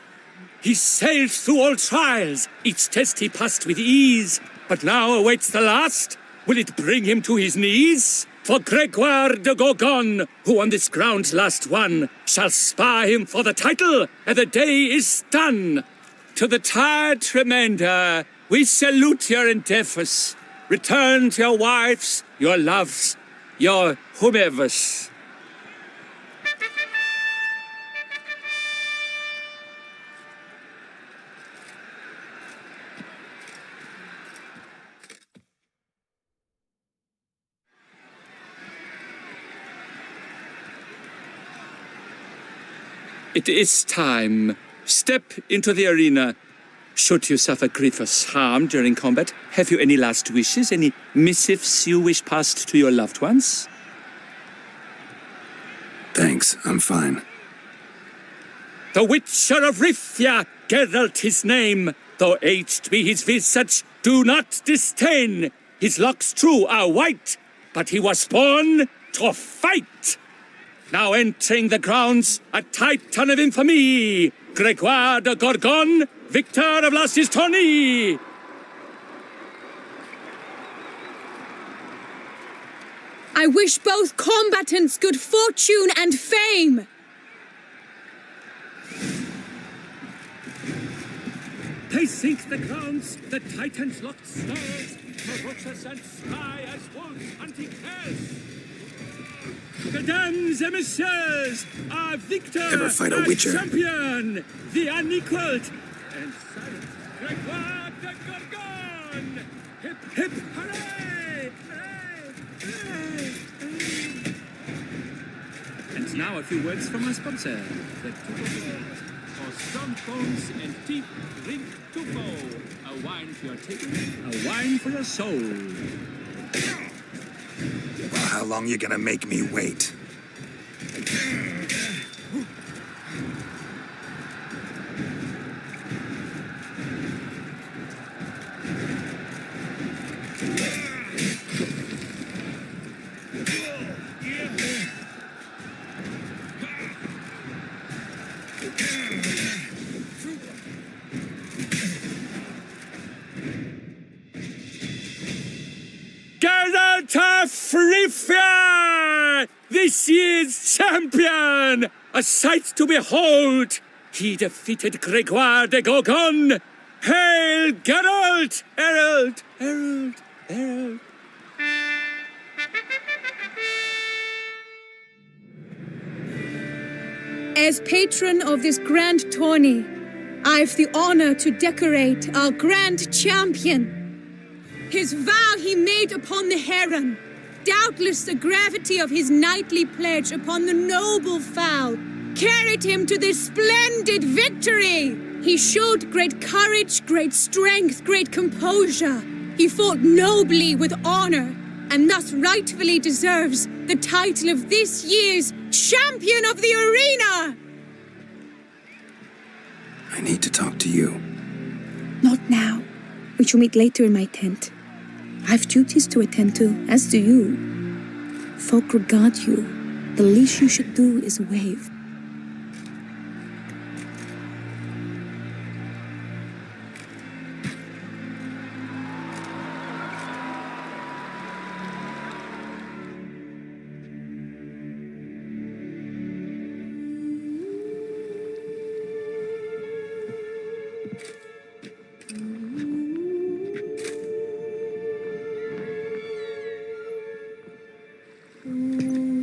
He sailed through all trials, each test he passed with ease. But now awaits the last. Will it bring him to his knees? For Gregoire de Gorgon, who on this ground last won, shall spar him for the title, and the day is done. To the tired remainder, we salute your endeavors. Return to your wives, your loves, your whomevers. It is time. Step into the arena. Should you suffer grievous harm during combat, have you any last wishes, any missives you wish passed to your loved ones? Thanks, I'm fine. The Witcher of Rivia, Geralt his name. Though aged be his visage, do not disdain. His locks true are white, but he was born to fight. Now entering the grounds, a titan of infamy, Gregoire de Gorgon, victor of last year's tourney. I wish both combatants good fortune and fame. They sink the grounds, the titans locked stars, ferocious and spry as wolves hunting hares. Mesdames et messieurs, our victor, Ever fight a our witcher? champion, the unequaled, and silent Gregoire de Gorgon! Hip, hip, hooray! Hooray! Hooray! And now a few words from our sponsor, the Tufo. For strong bones and teeth, drink Tufo. A wine for your taking, a wine for your soul. Well, how long you gonna make me wait? Geralt of Rivia, this year's champion! A sight to behold! He defeated Gregoire de Gorgon! Hail, Geralt! Herald! Herald! Herald! As patron of this grand tourney, I've the honor to decorate our grand champion. His vow he made upon the heron, doubtless the gravity of his knightly pledge upon the noble fowl, carried him to this splendid victory. He showed great courage, great strength, great composure. He fought nobly with honor, and thus rightfully deserves the title of this year's Champion of the Arena! I need to talk to you. Not now. We shall meet later in my tent. I've duties to attend to, as do you. Folk regard you. The least you should do is wave.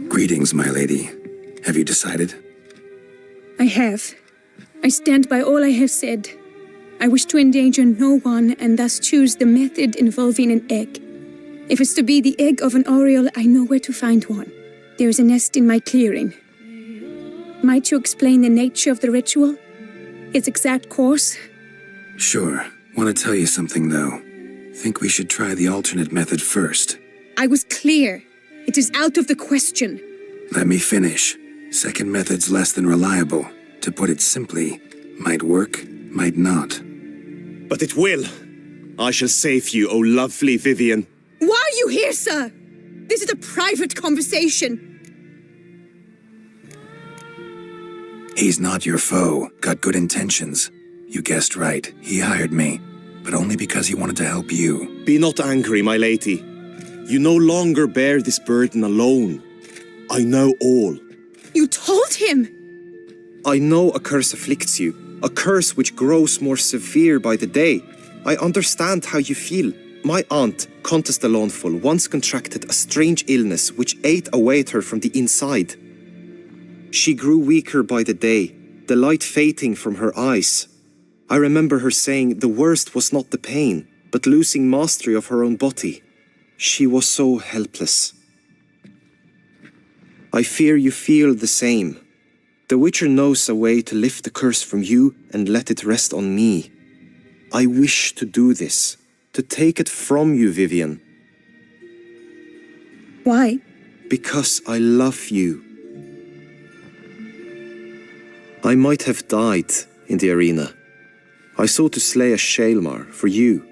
Greetings, my lady. Have you decided? I have. I stand by all I have said. I wish to endanger no one and thus choose the method involving an egg. If it's to be the egg of an oriole, I know where to find one. There is a nest in my clearing. Might you explain the nature of the ritual? Its exact course? Sure. Want to tell you something, though. Think we should try the alternate method first. I was clear. It is out of the question. Let me finish. Second method's less than reliable. To put it simply, might work, might not. But it will. I shall save you, O lovely Vivian. Why are you here, sir? This is a private conversation. He's not your foe. Got good intentions. You guessed right. He hired me. But only because he wanted to help you. Be not angry, my lady. You no longer bear this burden alone. I know all. You told him? I know a curse afflicts you. A curse which grows more severe by the day. I understand how you feel. My aunt, Countess de Lawnful, once contracted a strange illness which ate away at her from the inside. She grew weaker by the day, the light fading from her eyes. I remember her saying the worst was not the pain, but losing mastery of her own body. She was so helpless. I fear you feel the same. The Witcher knows a way to lift the curse from you and let it rest on me. I wish to do this, to take it from you, Vivian. Why? Because I love you. I might have died in the arena. I sought to slay a Shaelmar for you.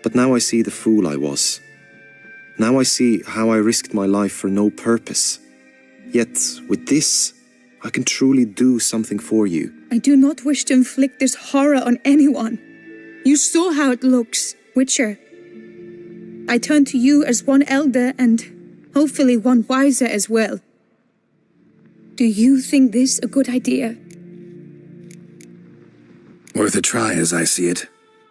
But now I see the fool I was. Now I see how I risked my life for no purpose. Yet, with this, I can truly do something for you. I do not wish to inflict this horror on anyone. You saw how it looks, Witcher. I turn to you as one elder and hopefully one wiser as well. Do you think this a good idea? Worth a try as I see it.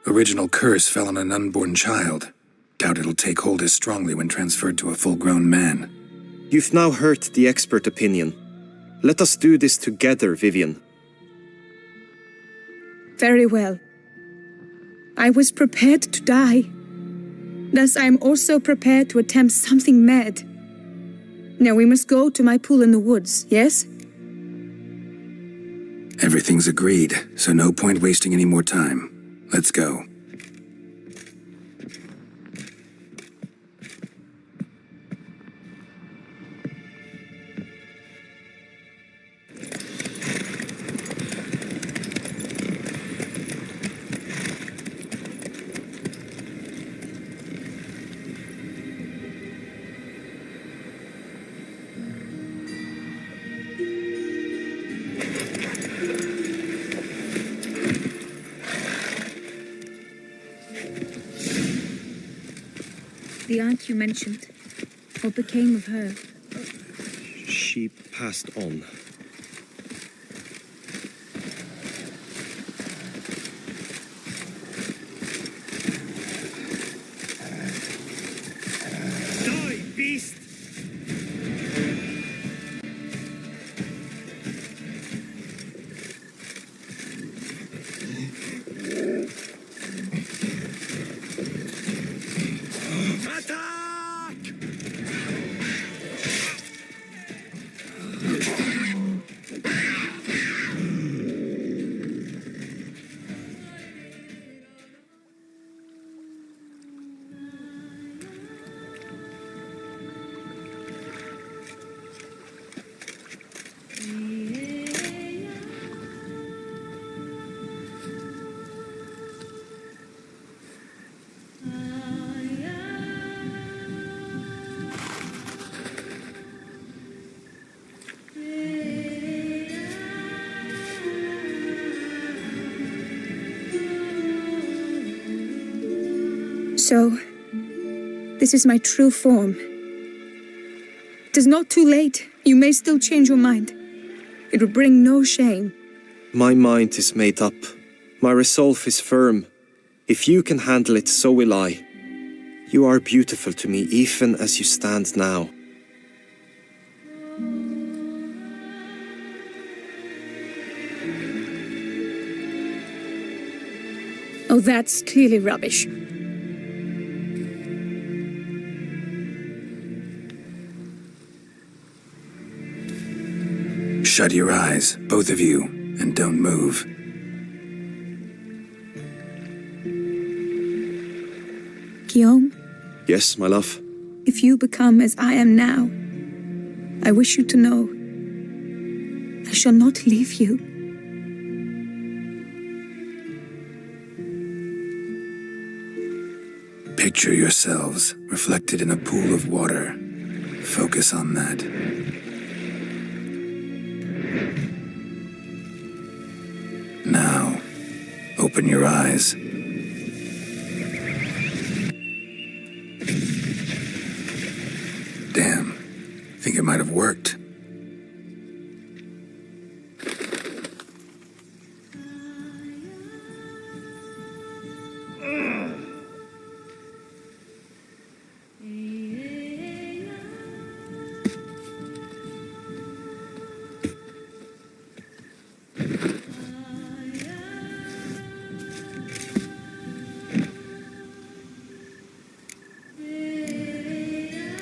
Original curse fell on an unborn child. Doubt it'll take hold as strongly when transferred to a full-grown man. You've now heard the expert opinion. Let us do this together, Vivian. Very well. I was prepared to die. Thus I am also prepared to attempt something mad. Now we must go to my pool in the woods, yes? Everything's agreed, so no point wasting any more time. Let's go. The aunt you mentioned. What became of her? She passed on. Die, beast! So, this is my true form. It is not too late. You may still change your mind. It will bring no shame. My mind is made up. My resolve is firm. If you can handle it, so will I. You are beautiful to me, even as you stand now. Oh, that's clearly rubbish. Shut your eyes, both of you, and don't move. Guillaume, Yes, my love? if you become as I am now, I wish you to know I shall not leave you. Picture yourselves reflected in a pool of water. Focus on that. Now, open your eyes. Damn. Think it might have worked.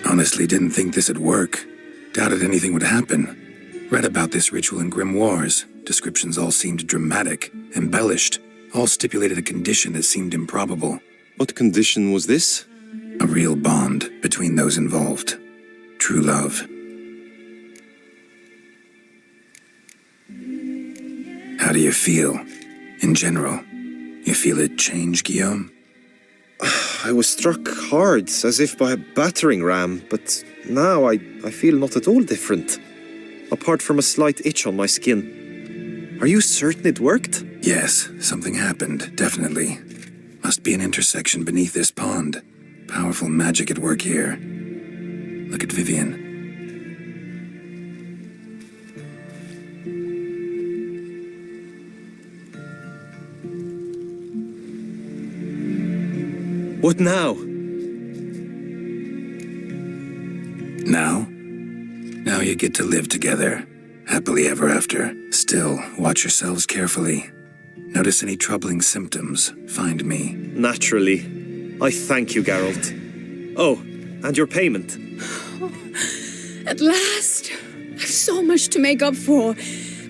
Honestly didn't think this'd work. Doubted anything would happen. Read about this ritual in grimoires. Descriptions all seemed dramatic, embellished. All stipulated a condition that seemed improbable. What condition was this? A real bond between those involved. True love. How do you feel? In general? You feel it change, Guillaume? I was struck hard, as if by a battering ram, but now I feel not at all different. Apart from a slight itch on my skin. Are you certain it worked? Yes, something happened, definitely. Must be an intersection beneath this pond. Powerful magic at work here. Look at Vivian. What now? Now? Now you get to live together. Happily ever after. Still, watch yourselves carefully. Notice any troubling symptoms, find me. Naturally. I thank you, Geralt. Oh, and your payment. At last! I've so much to make up for.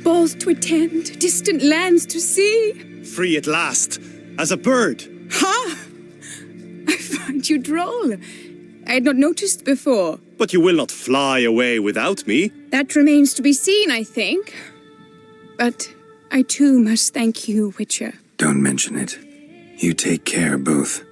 Balls to attend, distant lands to see. Free at last, as a bird. Ha! I find you droll. I had not noticed before. But you will not fly away without me. That remains to be seen, I think. But I too must thank you, Witcher. Don't mention it. You take care, both.